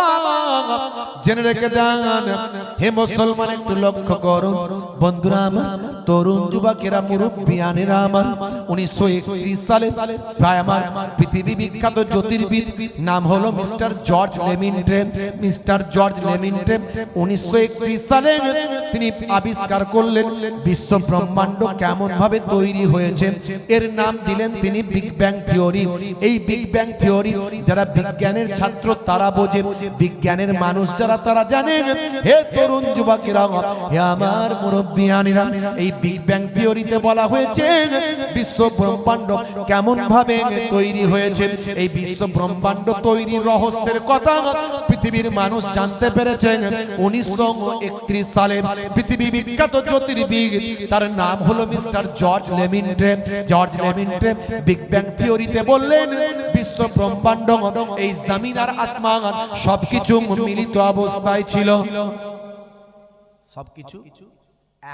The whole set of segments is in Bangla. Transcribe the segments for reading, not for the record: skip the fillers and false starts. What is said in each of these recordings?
বাবা জেনে রেখে দেন, হে মুসলমান একটু লক্ষ্য করুন বন্ধুরা আমার, তরুণ যুবকেরা, মুরব্বিয়ানেরা আমার, 1931 সালে প্রায় আমার পৃথিবী বিখ্যাত জ্যোতির্বিদ নাম হলো মিস্টার জর্জ লেমিন্ট্রে। মিস্টার জর্জ লেমিন্ট্রে 1931 সালে তিনি আবিষ্কার করলেন বিশ্ব ব্রহ্মাণ্ড কেমন ভাবে তৈরি হয়েছে। এর নাম দিলেন তিনি বিগ ব্যাং থিওরি। এই বিগ ব্যাং থিওরি যারা বিজ্ঞানের ছাত্র তারা বোঝে, বিজ্ঞানের মানুষ যারা তারা জানেন। হে তরুণ যুবকেরা, হে আমার মুরব্বিয়ানেরা, এই বিগ ব্যাং থিওরিতে বলা হয়েছে বিশ্ব ব্রহ্মাণ্ড কেমন ভাবে তৈরি হয়েছে। এই বিশ্ব ব্রহ্মাণ্ড তৈরির রহস্যের কথা পৃথিবীর মানুষ জানতে পেরেছেন 1931 সালে। পৃথিবী বিখ্যাত জ্যোতির্বিদ তার নাম হলো mister George Lemaitre. George Lemaitre big bang থিওরিতে বললেন বিশ্ব ব্রহ্মাণ্ড, এই জমিন আর আসমান সবকিছু মিলিত অবস্থায় ছিল, সবকিছু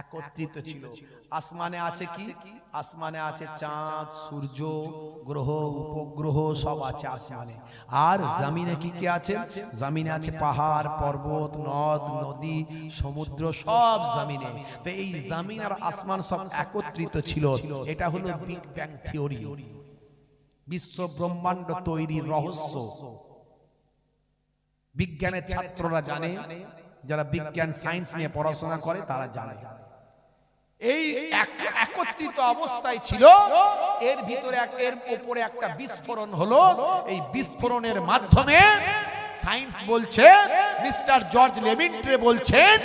একত্রিত ছিল। আসমানে আছে কি? আসমানে আছে চাঁদ, সূর্য, গ্রহ, উপগ্রহ সব আছে আসমানে। আর জমিনে কি কি আছে? জমিনে আছে পাহাড়, পর্বত, নদ নদী, সমুদ্র সব জমিনে। তো এই জমিন আর আসমান সব একত্রিত ছিল। এটা হলো বিগ ব্যাং থিওরি, বিশ্ব ব্রহ্মাণ্ড তৈরির রহস্য। বিজ্ঞানের ছাত্ররা জানে, যারা বিজ্ঞান সায়েন্স নিয়ে পড়াশোনা করে তারা জানে এই একত্রিত অবস্থায় ছিল। এর ভিতরে এর উপরে একটা বিস্ফোরণ হলো। এই বিস্ফোরণের মাধ্যমে সায়েন্স বলছে, মিস্টার জর্জ লেমিন্ট্রে বলছেন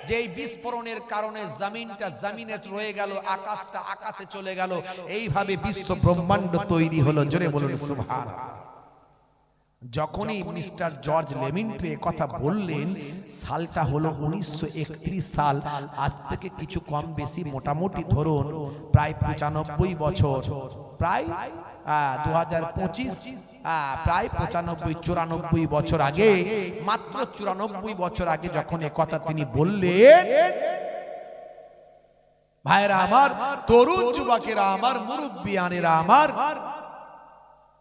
যে এই বিস্ফোরণের কারণে জমিনটা জমিনে রয়ে গেল, আকাশটা আকাশে চলে গেল। এইভাবে বিশ্ব ব্রহ্মাণ্ড তৈরি হলো। জোরে বলুন সুবহানাল্লাহ। যখনই মিস্টার জর্জ লেমিন্ট্রে কথা বললেন, সালটা হলো 1931 সাল। আজ থেকে কিছু কম বেশি মোটামুটি ধরুন প্রায় 95 বছর, প্রায় 2025, প্রায় 95-94 বছর আগে, মাত্র 94 বছর আগে যখন এ কথা তিনি বললেন, ভাইরা আমার, তরুণ যুবকেরা আমার, মুরব্বিয়ানেরা আমার,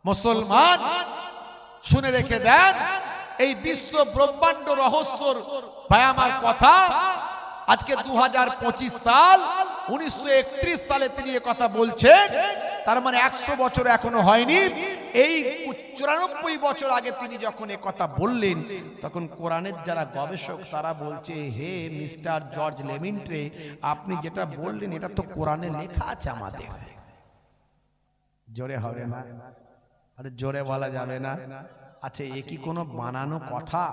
মুসলমান শুনে রেখে দেন, এই বিশ্ব ব্রহ্মাণ্ড রহস্যর ভাই আমার কথা আজকে 2025 সাল, 1931 সালে তিনি এ কথা বলছেন। তার মানে 100 বছর এখনো হয়নি। এই 94 বছর আগে তিনি যখন এ কথা বললেন, তখন কোরআনের যারা গবেষক তারা বলছে, হে মিস্টার জর্জ লেমিন্ট্রে, আপনি যেটা বললেন এটা তো কোরআনে লেখা আছে আমাদের। জোরে হবে না? আরে জোরে বলা যাবে না? আচ্ছা, এ কি কোনো বানানো কথা?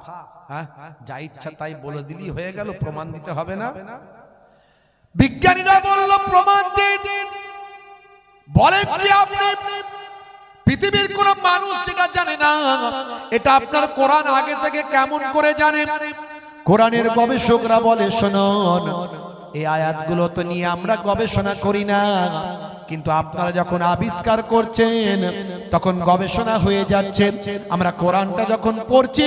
হ্যাঁ, যা ইচ্ছা তাই বলে দিলি হয়ে গেল, প্রমাণ দিতে হবে না? বিজ্ঞানীরা বলল প্রমাণ দিন। বলেন কি আপনি পৃথিবীর কোন মানুষ যেটা জানে না, এটা আপনার কোরআন আগে থেকে কেমন করে জানে? কোরআনের গবেষকরা বলে, শুনুন, এই আয়াতগুলো তো নিয়ে আমরা গবেষণা করি না, কিন্তু আপনারা যখন আবিষ্কার করছেন তখন গবেষণা হয়ে যাচ্ছে। আমরা কোরআনটা যখন পড়ছি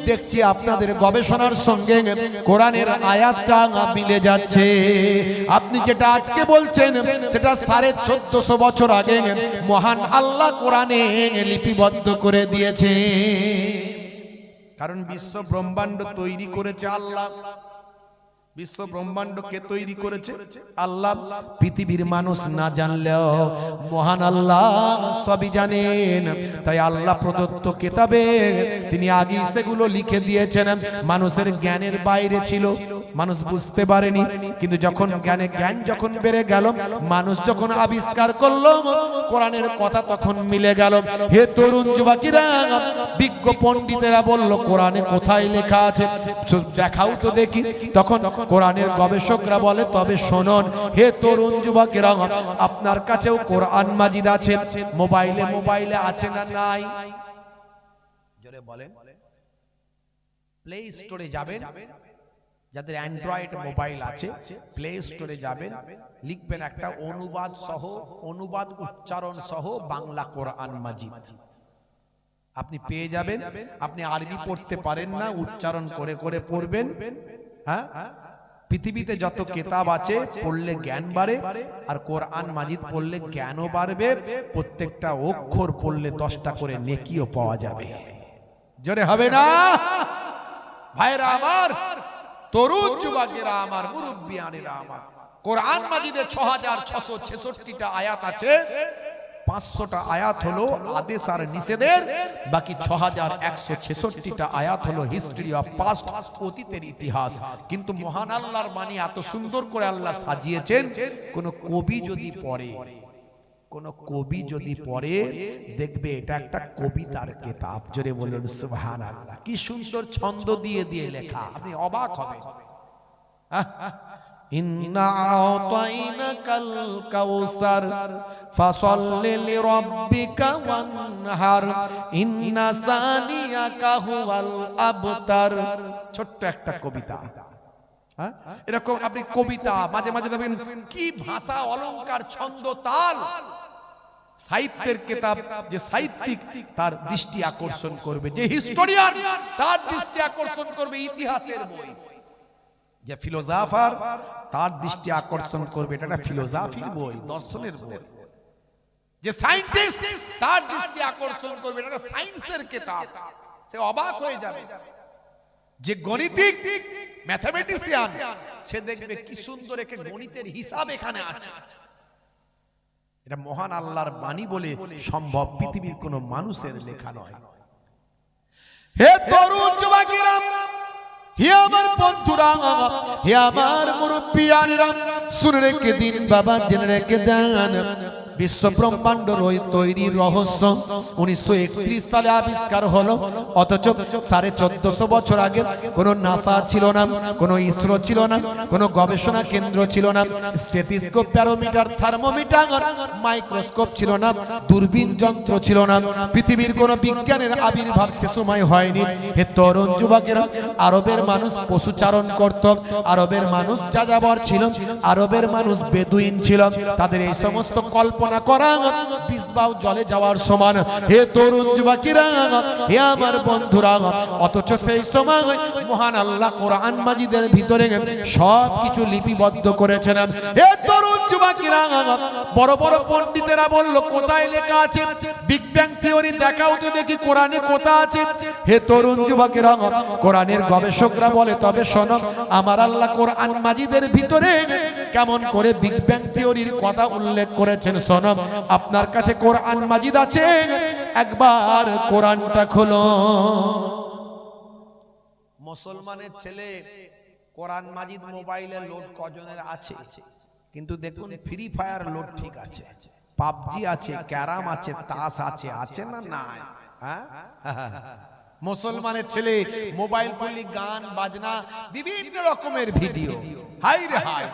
দেখছি আপনাদের গবেষণার সঙ্গে কোরআনের আয়াতটা মিলে যাচ্ছে। আপনি যেটা আজকে বলছেন সেটা 1450 বছর আগে মহান আল্লাহ কোরআনে লিপিবদ্ধ করে দিয়েছে। কারণ বিশ্ব ব্রহ্মাণ্ড তৈরি করেছে আল্লাহ। বিশ্ব ব্রহ্মাণ্ড কে তৈরি করেছে? আল্লাহ। পৃথিবীর মানুষ না জানলেও মহান আল্লাহ সবই জানেন। তাই আল্লাহ প্রদত্ত কিতাবে তিনি আগে সেগুলো লিখে দিয়েছেন। মানুষের জ্ঞানের বাইরে ছিল, মানুষ বুঝতে পারেনি, কিন্তু যখন জ্ঞান যখন বেড়ে গেল, মানুষ যখন আবিষ্কার করলো কোরআনের কথা, তখন মিলে গেল। হে তরুণ যুবকেরা, বিজ্ঞ পণ্ডিতেরা বলল, কোরআনে কোথায় লেখা আছে দেখাও তো দেখি। তখন কোরআনের গবেষকরা বলে, তবে শুনুন হে তরুণ যুবকেরা, আপনার কাছেও কোরআন মাজিদ আছে, মোবাইলে আছে না নাই? জোরে বলেন। প্লে স্টোরে যাবেন, যাদের অ্যান্ড্রয়েড মোবাইল আছে প্লে স্টোরে যাবেন, লিখবেন একটা অনুবাদ উচ্চারণ সহ বাংলা কোরআন মাজিদ, আপনি পেয়ে যাবেন। আপনি আরবি পড়তে পারেন না, উচ্চারণ করে করে পড়বেন। হ্যাঁ, পৃথিবীতে যত কিতাব আছে পড়লে জ্ঞান বাড়ে, আর কোরআন মাজিদ পড়লে জ্ঞানও বাড়বে। প্রত্যেকটা অক্ষর পড়লে 10টা করে নেকিও পাওয়া যাবে। জোরে হবে না? ভাইরা আমার, তরুণ যুবকেরা আমার, মুরব্বিয়ানেরা আমার, কোরআন মাজিদে 6666টা আয়াত আছে। 500টা আয়াত হলো আদেশ আর নিষেধের, বাকি 6166টা আয়াত হলো হিস্ট্রি অফ পাস্ট, অতীতের ইতিহাস। কিন্তু মহান আল্লাহর বাণী এত সুন্দর করে আল্লাহ সাজিয়েছেন, কোন কবি যদি পড়ে দেখবে এটা একটা কবিতার কিতাব। জোরে বলুন সুবহানাল্লাহ। কি সুন্দর ছন্দ দিয়ে দিয়ে লেখা, আপনি অবাক হবেন। ইন্না আতাইনাকাল কাউসার ফাসাল্লি লিরাব্বিকা ওয়ানহার ইন্না সানিয়াকা হুয়াল আবতার। ছোট্ট একটা কবিতা। এরকম আপনি কবিতা মাঝে মাঝে দেখবেন কি ভাষা, অলংকার, ছন্দ, তাল। সাহিত্যের কিতাব, যে সাহিত্যিক তার দৃষ্টি আকর্ষণ করবে, যে হিস্টোরিয়ান তার দৃষ্টি আকর্ষণ করবে ইতিহাসের বই, যে ফিলোসফার তার দৃষ্টি আকর্ষণ করবে এটা একটা ফিলোসফির বই, দর্শনের বই। যে সায়েন্টিস্ট তার দৃষ্টি আকর্ষণ করবে এটা একটা সায়েন্সের কিতাব। সে অবাক হয়ে যাবে। যে গণিতিক, ম্যাথমেটিশিয়ান, সে দেখবে কি সুন্দর একে গণিতের হিসাব এখানে আছে। এটা মহান আল্লাহর বাণী বলে সম্ভব, পৃথিবীর কোন মানুষের লেখা নয়। হে তরুণ যুবকেরা, হে আমার বন্ধুরা, হে আমার মুরব্বিয়ানেরা, শুনে রেখে দিন বাবা, জেনে রেখে দেন। বিশ্ব ব্রহ্মাণ্ড তৈরির রহস্য 1931 সালে আবিষ্কার হলো, অথচ 1450 বছর আগে কোনো নাসা ছিল না, কোনো ইসরো ছিল না, কোনো গবেষণা কেন্দ্র ছিল না, স্টেথিস্কোপ, ব্যারোমিটার, থার্মোমিটার, মাইক্রোস্কোপ ছিল না, দূরবীন যন্ত্র ছিল না। পৃথিবীর কোনো বিজ্ঞানের আবির্ভাব সে সময় হয়নি। হে তরুণ যুবকেরা, আরবের মানুষ পশুচারণ করত, আরবের মানুষ যাযাবর ছিল, আরবের মানুষ বেদুইন ছিল। তাদের এই সমস্ত কল্পনা করা বিসবাউ জলে যাওয়ার সমান। হে তরুণ যুবকেরা, হে আমার বন্ধুরা, অথচ সেই সময় মহান আল্লাহ কোরআন মাজিদের ভিতরে সব কিছু লিপিবদ্ধ করেছেন। হে তরুণ যুবকেরা, বড় বড় পণ্ডিতেরা বলল কোথায় লেখা আছে বিগ ব্যাং থিওরি, দেখাও তো দেখি কোরআনে কোথা আছে। হে তরুণ যুবকেরা, কোরআনের গবেষকরা বলে তবে শোনো, আমার আল্লাহ কোরআন মাজিদের ভিতরে কেমন করে বিগ ব্যাং থিওরির কথা উল্লেখ করেছেন। শোনো, আপনার কাছে কোরআন মাজিদ আছে, একবার কোরআনটা খোলো। মুসলমানের ছেলে কোরআন মাজিদ মোবাইলে লোড কজনের আছে? কিন্তু দেখুন ফ্রি ফায়ার লোড ঠিক আছে, পাবজি আছে, ক্যারাম আছে, তাস আছে, আছে না নাই? মুসলমানের ছেলে মোবাইল খুললি গান বাজনা, বিভিন্ন রকমের ভিডিও, হাই রে হাই।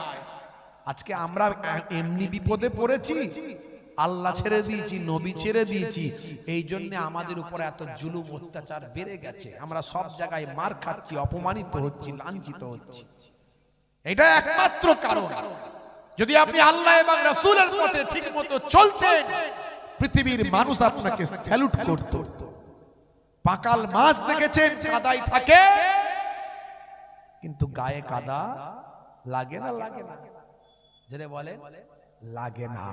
আজকে আমরা এমনি বিপদে পড়েছি, আল্লাহ ছেড়ে দিয়েছি, নবী ছেড়ে দিয়েছি, এই জন্য আমাদের উপর এত জুলুম অত্যাচার বেড়ে গেছে। আমরা সব জায়গায় মার খাচ্ছি, অপমানিত হচ্ছি, লাঞ্ছিত হচ্ছি। এটা একমাত্র কারণ। যদি আপনি আল্লাহ এবং রাসূলের পথে ঠিকমতো চলতেন, পৃথিবীর মানুষ আপনাকে স্যালুট করত। পাকাল মাছ দেখেছেন কাদায় থাকে, কিন্তু গায়ে কাদা লাগে না? লাগে না? যেটা বলে লাগে না।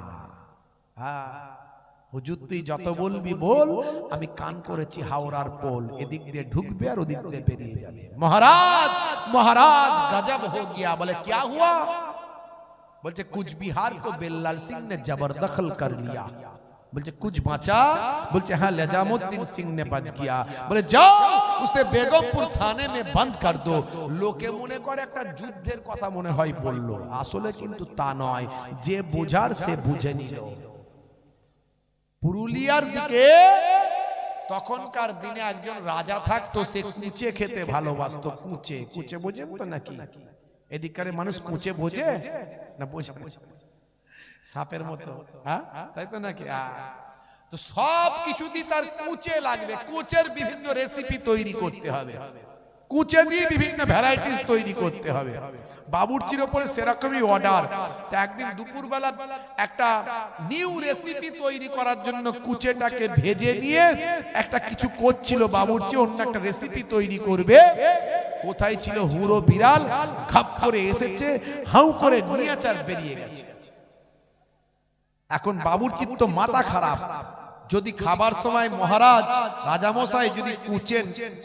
হুজুর তুই যত বলবি বল, আমি কান করেছি হাওড়ার পোল, এদিক দিয়ে ঢুকবে আর ওদিক দিয়ে বেরিয়ে যাবে। মহারাজ মহারাজ গজব হো গিয়া। বলে क्या हुआ? বলছে কুচ বিহার को बेल्लाल सिंह ने जबरदखल कर लिया। বলছে कुछ বাঁচা? বলছে হ্যাঁ लेजामुद्दीन सिंह ने बच गया। বলে যাও উসে বেগমপুর থানে में बंद कर दो। লোকে মনে করে একটা যুদ্ধের কথা মনে হয় বলল, আসলে কিন্তু তা নয়। যে বোঝার সে বুঝে নিল। পুরুলিয়ার দিকে তখনকার দিনে একজন রাজা থাকতো, সে কুচে খেতে ভালোবাসতো। কুচে, কুচে বোঝেন তো নাকি? এদিককার মানুষ কুচে বোঝে না? বোঝে সাপের মতো, হ্যাঁ তাই তো নাকি? তো সব কিছুতেই তার কুচে লাগবে। কুচের বিভিন্ন রেসিপি তৈরি করতে হবে, কুচে দিয়ে বিভিন্ন ভ্যারাইটিস তৈরি করতে হবে। বাবুর্চির উপরে সেরকমই অর্ডার। একদিন দুপুরবেলা একটা নিউ রেসিপি তৈরি করার জন্য কুচেটাকে ভেজে নিয়ে একটা কিছু করছিল বাবুর্চি, অন্য একটা রেসিপি তৈরি করবে। কোথায় ছিল হুড়ো বিড়াল, খাপ করে এসেছে, হাউ করে নিয়ে চার বেরিয়ে গেছে। এখন বাবুর্চির তো মাথা খারাপ, যদি খাবার সময় মহারাজ রাজামশাই যদি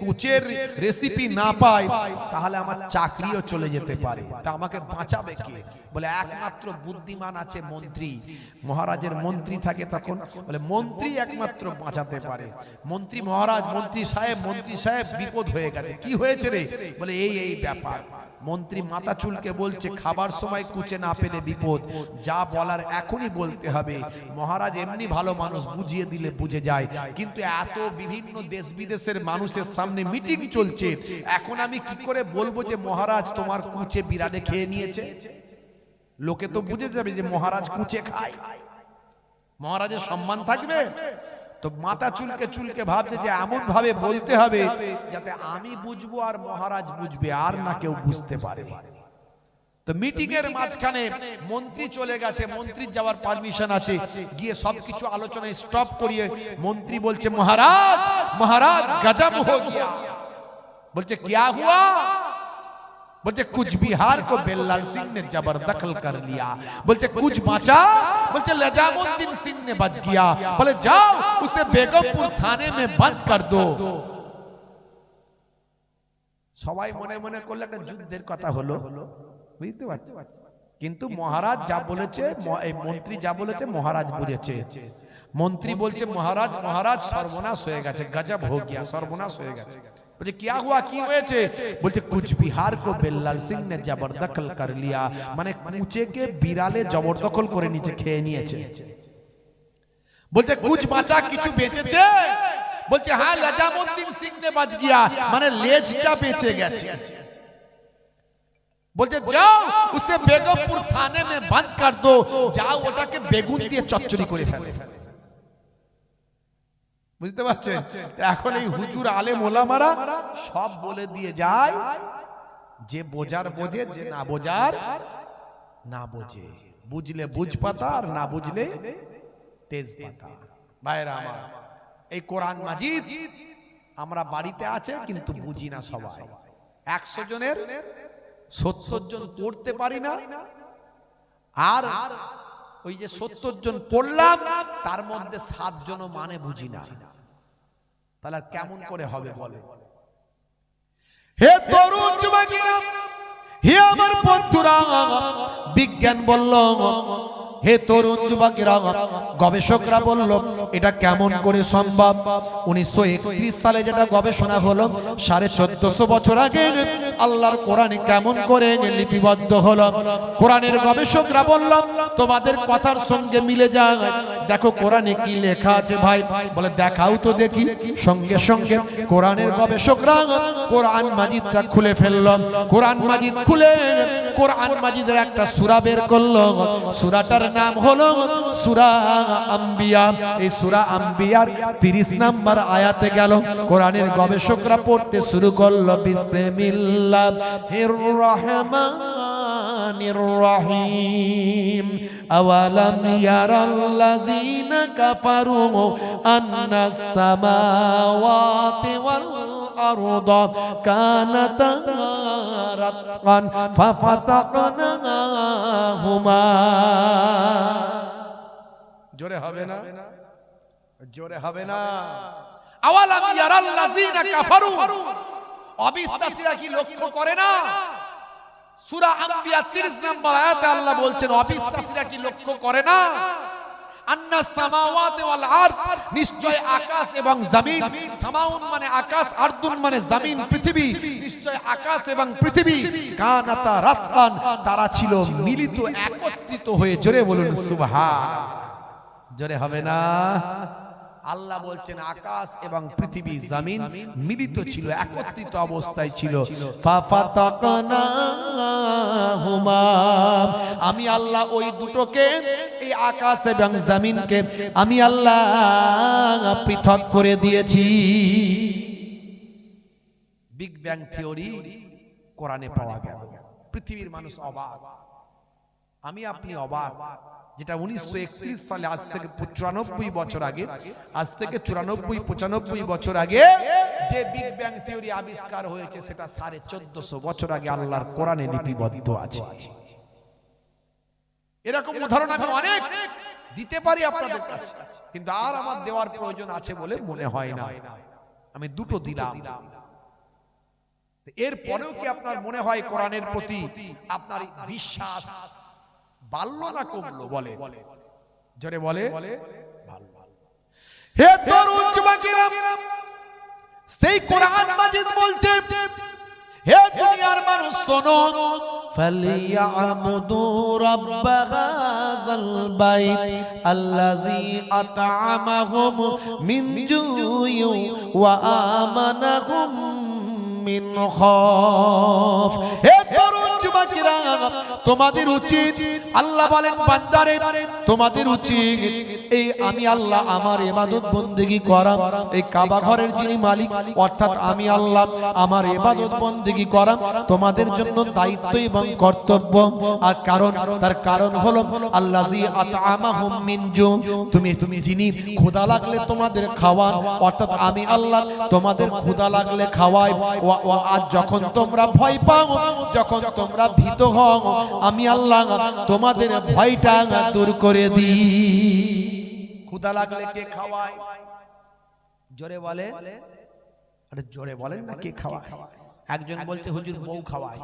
কুচের রেসিপি না পায় তাহলে আমার চাকরিও চলে যেতে পারে, তা আমাকে বাঁচাবে কে? বলে একমাত্র বুদ্ধিমান আছে মন্ত্রী। মহারাজের মন্ত্রী থাকে তখন, বলে মন্ত্রী একমাত্র বাঁচাতে পারে। মন্ত্রী মহারাজ, মন্ত্রী সাহেব বিপদ হয়ে গেছে। কি হয়েছে রে? বলে এই ব্যাপার। মন্ত্রী মাথা চুলকে বলছে খাবার সময় কুচে না পেলে বিপদ, যা বলার এখনই বলতে হবে। মহারাজ এমনি ভালো মানুষ, বুঝিয়ে দিলে বুঝে যায়, কিন্তু এত বিভিন্ন দেশ বিদেশের মানুষের সামনে মিটিং চলছে, এখন আমি কি করে বলবো যে মহারাজ তোমার কুচে বিড়ালে খেয়ে নিয়েছে? লোকে তো বুঝে যাবে যে মহারাজ কুচে খায়, মহারাজের সম্মান থাকবে। তো মাথা চুলকে ভাবছে যে এমন ভাবে বলতে হবে যাতে আমি বুঝবো আর মহারাজ বুঝবে, আর না কেউ বুঝতে পারে। তো মিটিং এর মাঝখানে মন্ত্রী চলে গেছে, মন্ত্রীর যাওয়ার পারমিশন আছে, গিয়ে সবকিছু আলোচনায় স্টপ করিয়ে মন্ত্রী বলছে মহারাজ গজব হো গিয়া। বলছে क्या हुआ? बोलते कुछ बिहार को बेल्लाल सिंह ने जबरदखल कर लिया। बोलते कुछ बचा? बोलते निजामुद्दीन सिंह ने बच गया। बोले जाओ उसे बेगमपुर थाने में बंद कर दो। সবাই মনে মনে করলে একটা যুদ্ধের কথা হলো, বুঝতে পারছো? কিন্তু মহারাজ যা বলেছে, এই মন্ত্রী যা বলেছে মহারাজ বুঝেছে। মন্ত্রী বলছে মহারাজ সর্বনাশ হয়ে গেছে, গজব হো গিয়া, সর্বনাশ হয়ে গেছে। बोले क्या हुआ? की হয়েছে? बोलते कुछ बिहार को बेल्लाल सिंह ने जबरदखल कर लिया। माने कुचे के बिराले जबरदखल করে নিচে খেয়ে নিয়েছে। बोलते कुछ बचा, কিছু বেঁচেছে? बोलते हाँ निजामुद्दीन सिंह ने बच गया, माने লেজটা বেঁচে গেছে। बोलते जाओ उसे बेगमपुर थाने में बंद कर दो, जाओ ওটাকে বেগুন দিয়ে চচ্চড়ি করে ফেলে। বুঝতে পারছেন? এখন এই হুজুর আলেম ওলামারা সব বলে দিয়ে যায়, যে বোঝার বোঝে, যে না বোঝার না বোঝে। বুঝলে বুঝ পাতা, আর না বুঝলে তেজ পাতা। ভাইরা আমার, এই কোরআন মাজিদ আমরা বাড়িতে আছে কিন্তু বুঝি না সবাই। 100 জনের 70 জন পড়তে পারি না, আর ওই যে 70 জন পড়লাম তার মধ্যে 7 জন মানে বুঝি না। তাহলে কেমন করে হবে বলে? হে তরুণ যুবকেরা, হে আমার বন্ধুরা, বিজ্ঞান বলল, হে তরুণ যুবকেরা, গবেষকরা বলল এটা কেমন করে সম্ভব? 1931 সালে যেটা গবেষণা হলো, 1450 বছর আগে আল্লাহর কোরআনে কেমন করে লিপিবদ্ধ হলো। কোরআনের গবেষকরা বলল তোমাদের কথার সঙ্গে মিলে যায়, দেখো কোরআনে কি লেখা আছে ভাই। বলে দেখাও তো দেখি। সঙ্গে সঙ্গে কোরআনের গবেষকরা কোরআন মাজিদটা খুলে ফেলল। কোরআন মাজিদ খুলে কোরআন মাজিদের একটা সূরা বের করলো। সূরাটার নাম হলো সূরা আম্বিয়া। এই সূরা আম্বিয়ার 30 নম্বর আয়াতে গেল, কোরআনের গবেষকরা পড়তে শুরু করলো বিসমিল্লাহির রহমানির রহিম। আওয়ালাম ইয়ারাল্লাযীনা কাফারু আন্নাস সামাওয়াতি ওয়াল আরদা কানাতা রাতকান ফাফাতাকনাহুমা। জোরে হবে না? জোরে হবে না? আওয়ালাম ইয়ারাল্লাযীনা কাফারু, অবিশ্বাসীরা কি লক্ষ্য করে না? সূরা আম্বিয়া 30 নম্বর আয়াতে আল্লাহ বলছেন অবিশ্বাসীরা কি লক্ষ্য করে না? আন্নাস সামাওয়াতি ওয়াল আরদ, নিশ্চয় আকাশ এবং জমিন। সামাউন মানে আকাশ, আরদুন মানে জমিন, পৃথিবী। নিশ্চয় আকাশ এবং পৃথিবী কানাতা রাতকান, তারা ছিল মিলিত, একত্রিত হয়ে। জোরে বলুন সুবহান। জোরে হবে না? আল্লাহ বলছেন আকাশ এবং পৃথিবী জমিন মিলিত ছিল, একত্রিত অবস্থায় ছিল। ফাফাতাকনাহুমা, আমি আল্লাহ ওই দুটোকে, এই আকাশ এবং জমিনকে আমি আল্লাহ পৃথক করে দিয়েছি। বিগ ব্যাং থিওরি কোরআনে পাওয়া গেল। পৃথিবীর মানুষ অবাক, আমি আপনি অবাক, যেটা 1931 সালে, আজ থেকে 94 বছর আগে, আজ থেকে 94-95 বছর আগে যে বিগ ব্যাং থিওরি আবিষ্কার হয়েছে, সেটা 1450 বছর আগে আল্লাহর কোরআনে লিপিবদ্ধ আছে। এরকম উদাহরণ আমি অনেক দিতে পারি আপনাদের কাছে, কিন্তু আর আমার দেওয়ার প্রয়োজন আছে বলে মনে হয় না, আমি দুটো দিলাম। এর পরেও কি আপনার মনে হয় কোরআনের প্রতি আপনার বিশ্বাস বাড়লো না কমলো? বলে জোরে বলে। হে তরুণ যুবকেরা, সেই কোরআন মাজিদ বলছে, হে দুনিয়ার মানুষ শোনো, ফালিয়াবুদু রাব্ব হাযাল বাইত আল্লাযী আত'আমাহুম মিন জু'ইন ওয়া আমানাহুম মিন খাউফ। হে তরুণ যুবকেরা, তোমাদের উচিত, আল্লাহ বলেন বান্দারে তোমাদের উচিত এই আমি আল্লাহ আমার ইবাদত বন্দেগী করা, এই কাবা ঘরের যিনি মালিক অর্থাৎ আমি আল্লাহ আমার ইবাদত বন্দেগী করা তোমাদের জন্য দায়িত্ব এবং কর্তব্য। আর কারণ, তার কারণ হলো আল্লাযী আত'আমাহুম মিন জু, তুমি যিনি ক্ষুধা লাগলে তোমাদের খাওয়ান, অর্থাৎ আমি আল্লাহ তোমাদের ক্ষুধা লাগলে খাওয়াই। আর যখন তোমরা ভয় পাও, যখন তোমরা ভীত হও, আমি আল্লাহ তোমাদের ভয়টা দূর করে দিই। ক্ষুধা লাগলে কে খাওয়ায়? জোরে বলে, আরে জোরে বলেন না, কে খাওয়ায়? একজন বলছে হুজুর বউ খাওয়ায়।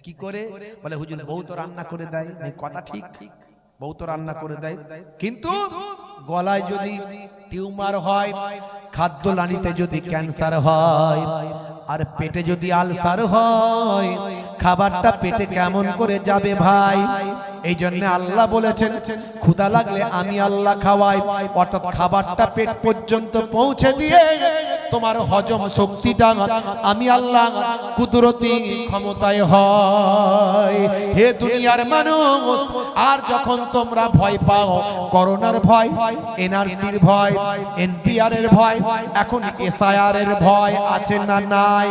কি করে? বলে হুজুর বউ তো রান্না করে দেয়। কথা ঠিক, বউ তো রান্না করে দেয়, কিন্তু গলায় যদি টিউমার হয়, খাদ্য নালীতে যদি ক্যান্সার হয়, আর পেটে যদি আলসার হয়, খাবারটা পেটে কেমন করে যাবে ভাই? এই জন্য আল্লাহ বলেছেন ক্ষুধা লাগলে আমি আল্লাহ খাওয়াই, অর্থাৎ খাবারটা পেট পর্যন্ত পৌঁছে দিয়ে তোমার হজম শক্তিটা আমি আল্লাহ কুদরতি ক্ষমতায় হয়। হে দুনিয়ার মানুষ, আর যখন তোমরা ভয় পাও, করোনার ভয়, এনআরসির ভয়, এনপিআর এর ভয়, এখন এসআইআর এর ভয় আছে না নাই?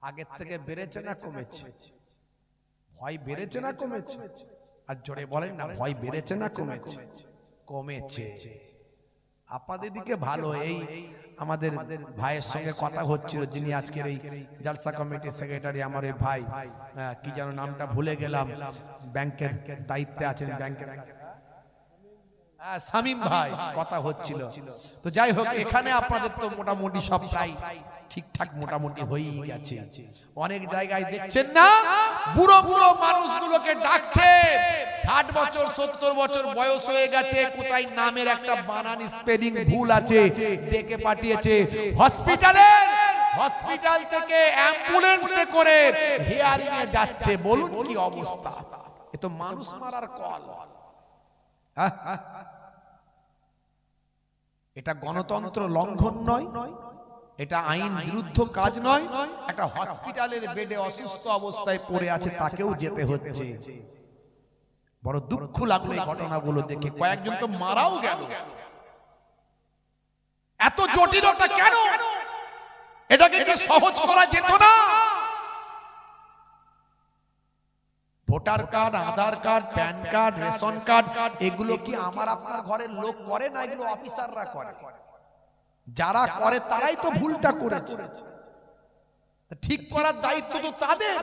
আগের থেকে বেড়েছে না কমেছে? ভয় বেড়েছে না কমেছে? আর জোরে বলেন না, ভয় বেড়েছে না কমেছে? কমেছে। আপনাদের দিকে ভালো। এই আমাদের ভাইয়ের সঙ্গে কথা হচ্ছিল, যিনি আজকের এই জালসা কমিটির সেক্রেটারি, আমার এই ভাই, কি যেন নামটা ভুলে গেলাম, ব্যাংকের দায়িত্বে আছেন, ব্যাংকের শামীম ভাই, কথা হচ্ছিল। তো যাই হোক, এখানে আপনাদের তো মোটামুটি সব প্রায় ঠিকঠাক মোটামুটি হয়েই গেছে। অনেক জায়গায় দেখছেন না, বুড়ো বুড়ো মানুষগুলোকে ডাকছে, 60 বছর 70 বছর বয়স হয়ে গেছে, কোথায় নামের একটা বানান স্পেলিং ভুল আছে, ডেকে পাঠিয়েছে হসপিটালে। হসপিটাল থেকে অ্যাম্বুলেন্সে করে হিয়ারিং এ যাচ্ছে। বলুন কি অবস্থা? এ তো মানুষ মারার কল। এটা গণতন্ত্র লঙ্ঘন নয়, এটা আইন বিরুদ্ধ কাজ নয়। একটা হসপিটালের বেডে অসুস্থ অবস্থায় পড়ে আছে, তাকেও যেতে হচ্ছে। বড় দুঃখ লাগলো এই ঘটনাগুলো দেখে। কয়েকজন তো মারাও গেল। এত জটিলতা কেন? এটাকে কি সহজ করা যেত না? Voter card, Aadhaar card, PAN card, ration card, এগুলো কি আমার আপনার ঘরের লোক করে না? এগুলো অফিসাররা করে। যারা করে তারাই তো ভুলটা করেছে, ঠিক করার দায়িত্ব তো তাদের।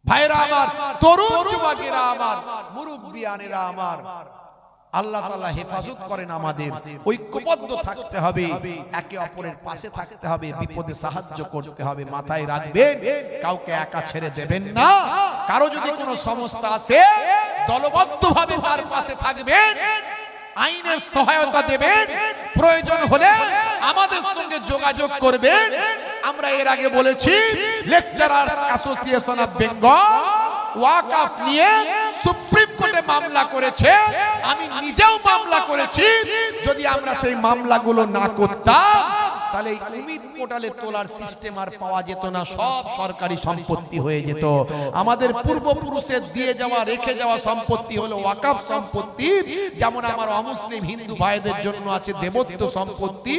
ভাইরা আমার, তরুণ যুবকেরা আমার, মুরব্বিয়ানেরা আমার, আল্লাহ তাআলা হেফাজত করেন আমাদের। ঐক্যবদ্ধ থাকতে হবে, একে অপরের পাশে থাকতে হবে, বিপদে সাহায্য করতে হবে। মাথায় রাখবেন, কাউকে একা ছেড়ে দেবেন না। কারো যদি কোনো সমস্যা আসে, দলবদ্ধভাবে তার পাশে থাকবেন, আইনের সহায়তা দেবেন, প্রয়োজন হলে আমাদের সঙ্গে যোগাযোগ করবেন। আমরা এর আগে বলেছি, লেকচারার্স অ্যাসোসিয়েশন অফ বেঙ্গল ওয়াকফ নিয়ে সুপ্রিম কোর্টে মামলা করেছে, আমি নিজেও মামলা করেছি। যদি আমরা সেই মামলাগুলো না করতাম, তাহলে উমিদ পোর্টালে তোলার সিস্টেম আর পাওয়া যেত না, সব সরকারি সম্পত্তি হয়ে যেত। আমাদের পূর্বপুরুষের দিয়ে যাওয়া, রেখে যাওয়া সম্পত্তি হলো ওয়াকফ সম্পত্তি। যেমন আমার অমুসলিম হিন্দু ভাইদের জন্য আছে দেবত্ব সম্পত্তি,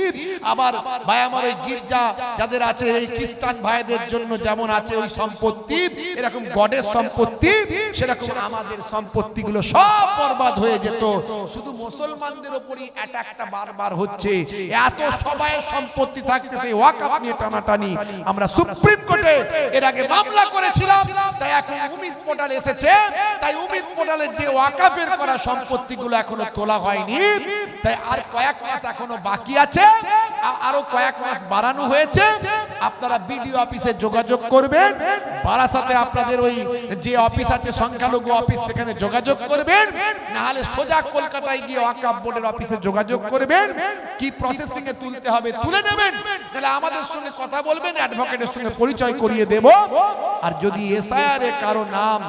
আবার ভাই আমার ওই গির্জা যাদের আছে, এই খ্রিস্টান ভাইদের জন্য যেমন আছে ওই সম্পত্তি, এরকম গডের সম্পত্তি, সেরকম আমাদের সম্পত্তিগুলো সব বরবাদ হয়ে যেত। শুধু মুসলমানদের উপরই অ্যাটাকটা বারবার হচ্ছে। এত সবাই সম্পত্তি থাকতেছে, ওয়াকফ নিয়ে টানাটানি আমরা সুপ্রিম কোর্টে এর আগে মামলা করেছিলাম, তাই এখন উমিদ পোর্টাল এসেছে, তাই উমিদ পোর্টালে যে ওয়াকফের করা সম্পত্তিগুলো এখনো তোলা হয়নি, তাই আর কয়েক মাস এখনো বাকি আছে, আরো কয়েক মাস বাড়ানো হয়েছে। আপনারা বিডিও অফিসে যোগাযোগ করবেন, বারাসাতে আপনাদের ওই যে অফিস আছে সংখ্যালঘু অফিস, সেখানে যোগাযোগ করবেন, না হলে সোজা কলকাতায় গিয়ে ওয়াকফ বোর্ডের অফিসে যোগাযোগ করবেন। কি প্রসেসিং এ তুলতে হবে তুলে নেবেন, তাহলে আমাদের সঙ্গে কথা বলবেন, অ্যাডভোকেটের সঙ্গে পরিচয় করিয়ে দেব। আর যদি এসআইআর এ কারো নাম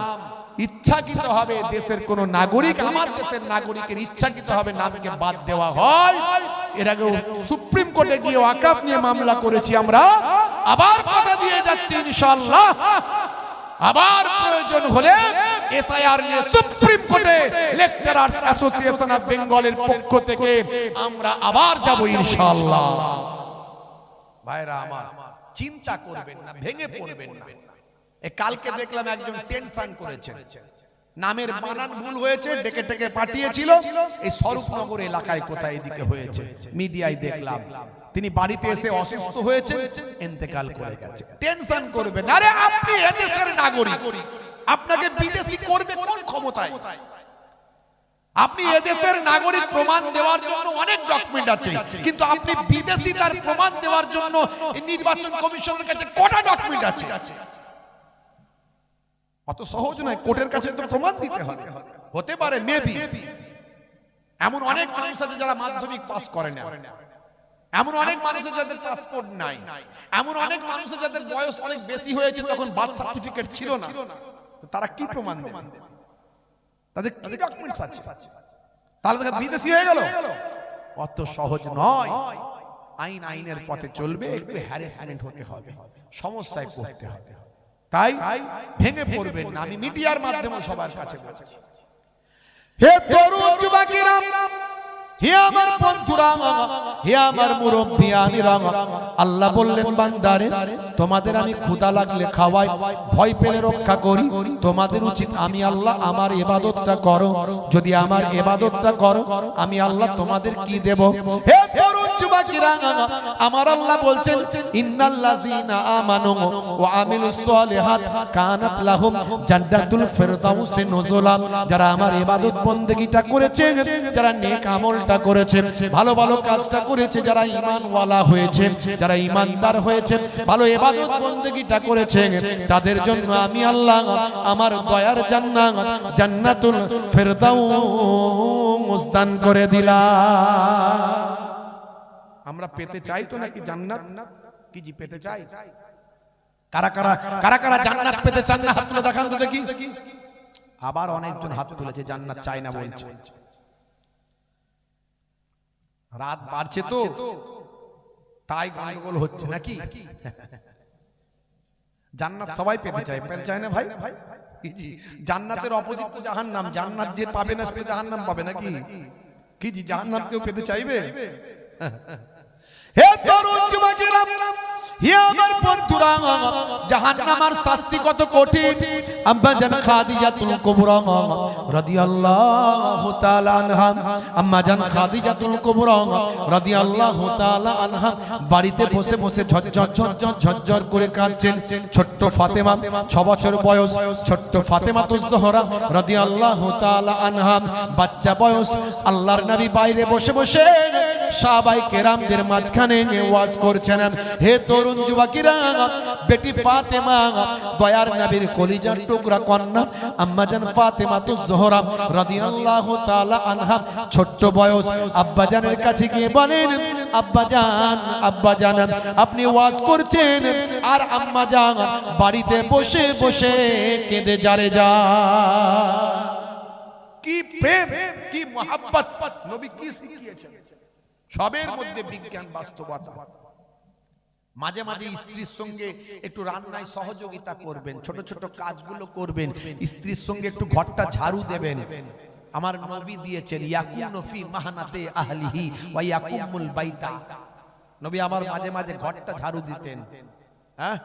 ইচ্ছাকৃত হবে, দেশের কোন নাগরিক, আমার দেশের নাগরিকের ইচ্ছাকৃত হবে নামকে বাদ দেওয়া হয়, এর আগে সুপ্রিম কোর্টে গিয়ে ওয়াকফ নিয়ে মামলা করেছি আমরা, আবার কথা দিয়ে যাচ্ছি ইনশাআল্লাহ, আবার প্রয়োজন হলে এসআইআর নিয়ে সুপ্রিম কোর্টে লেকচারার্স অ্যাসোসিয়েশন অফ বেঙ্গলের পক্ষ থেকে আমরা আবার যাব ইনশাআল্লাহ। ভাইরা আমার, চিন্তা করবেন না, ভেঙে পড়বেন না। কালকে দেখলাম একজন টেনশন করেছেন, নামের বানান ভুল হয়েছে, ডেকে ডেকে পাঠিয়েছিল, এই স্বরূপনগর এলাকায় কোথায় এদিকে হয়েছে, মিডিয়ায় দেখলাম। তিনি বাড়িতে এসে অসুস্থ হয়েছে, ইন্তেকাল করে গেছে। টেনশন করবেন না, আরে আপনি এদেশের নাগরিক, আপনাকে বিদেশি করবে কোন ক্ষমতায়? আপনি এদেশের নাগরিক প্রমাণ দেওয়ার জন্য অনেক ডকুমেন্ট আছে, কিন্তু আপনি বিদেশি তার প্রমাণ দেওয়ার জন্য নির্বাচন কমিশনের কাছে কটা ডকুমেন্ট আছে? অত সহজ নয়, কোর্টের কাছে তো প্রমাণ দিতে হবে। হতে পারে মেবি এমন অনেক মানুষ আছে যারা মাধ্যমিক পাস করে না, এমন অনেক মানুষ আছে যাদের পাসপোর্ট নাই, এমন অনেক মানুষ আছে যাদের বয়স অনেক বেশি হয়েছে, তখন বার্থ সার্টিফিকেট ছিল না, তারা কি প্রমাণ দেবে? তাদের কি ডকুমেন্টস আছে? তাহলে তারা বিদেশি হয়ে গেল? অত সহজ নয়। আইনের পথে চলবে, একটু হ্যারাসমেন্ট হতে হবে, সমস্যায় পড়তে হবে, তাই ভেঙে পড়বেন না। আমি মিডিয়ার মাধ্যমে সবার কাছে বলছি, হে তরুণ যুবকেরা, হে আমার বন্ধুরা, হে আমার মুরব্বিয়ানেরা, আল্লাহ বললেন বান্দারে তোমাদের আমি ক্ষুধা লাগলে খাওয়াই, ভয় পেলে রক্ষা করি, তোমাদের উচিত আমি আল্লাহ আমার ইবাদতটা করো। যদি আমার ইবাদতটা করো, আমি আল্লাহ তোমাদের কি দেব? হে তরুণ যুবকেরা, আমার আল্লাহ বলছেন ইন্নাল্লাযীনা আমানু ওয়া আমিলুস সালিহাত কানাত লাহুম জান্নাতুল ফিরদাউসে নুজুলা। যারা আমার ইবাদত বন্দেগীটা করেছে, যারা নেক আমলটা করেছে, ভালো ভালো কাজটা করেছে, যারা ঈমানওয়ালা হয়েছে, যারা ঈমানদার হয়েছে, ভালো ইবাদত বন্দেগীটা করেছে, তাদের জন্য আমি আল্লাহ আমার দয়ার জান্নাত জান্নাতুল ফিরদাউস দান করে দিলাম। আমরা পেতে চাই তো নাকি জান্নাত? কি জি পেতে চাই? কারা কারা কারা কারা জান্নাত পেতে চান না? হাত তুলে দেখান তো দেখি। আবার অনেকজন হাত তুলেছে জান্নাত চাই না বলছে। রাত বাড়ছে তো, তাই গন্ডগোল হচ্ছে নাকি? জান্নাত সবাই পেতে চায়, পেতে চায় না ভাই? জি, জান্নাতের অপোজিট তো জাহান্নাম। জান্নাত যে পাবে না সে জাহান্নাম পাবে নাকি? কি জি, জাহান্নাম কেউ পেতে চাইবে? হে তরুণ যুবকেরা, হে আমার বন্ধুরা, জাহান্নামের শাস্তি কত কঠিন। আম্মা জান খাদিজাতুল কুবরা রাদিয়াল্লাহু তাআলা আনহা, আম্মা জান খাদিজাতুল কুবরা রাদিয়াল্লাহু তাআলা আনহা বাড়িতে বসে বসে ঝরঝর ঝরঝর ঝরঝর করে কাঁদছেন। ছোট্ট ফাতেমা, 6 বছর বয়স, ছোট্ট ফাতেমাতুজ জোহরা রাদিয়াল্লাহু তাআলা আনহা, বাচ্চা বয়স। আল্লাহর নবী বাইরে বসে বসে সাহাবায়ে কেরামদের মাঝখানে ওয়াজ করছেন। হে তরুণ যুবকেরা, বেটি ফাতেমা, দয়ার নবীর কলিজার টুকরা কন্যা আম্মা জান ফাতেমাতুজ জোহরা রাদিয়াল্লাহু তাআলা আনহা ছোট্ট বয়স আব্বা জানের কাছে গিয়ে বলেন, আব্বা জান, আব্বা জান, আপনি ওয়াজ করছেন আর আম্মা জান বাড়িতে বসে বসে কেঁদে যারে যা। কি প্রেম, কি মোহাব্বত নবী কি শিখিয়েছেন! সবের মধ্যে বিজ্ঞান, বাস্তবতা। মাঝে মাঝে স্ত্রীর সঙ্গে একটু রান্নায় সহযোগিতা করবেন, ছোট ছোট কাজগুলো করবেন, স্ত্রীর সঙ্গে একটু ঘরটা ঝাড়ু দেবেন। আমার নবী দিয়েছেন ইয়াকুনু ফি মাহনাতে আহলিহি ওয়া ইয়াকুমুল বাইতা। নবী আমার মাঝে মাঝে ঘরটা ঝাড়ু দিতেন। হ্যাঁ,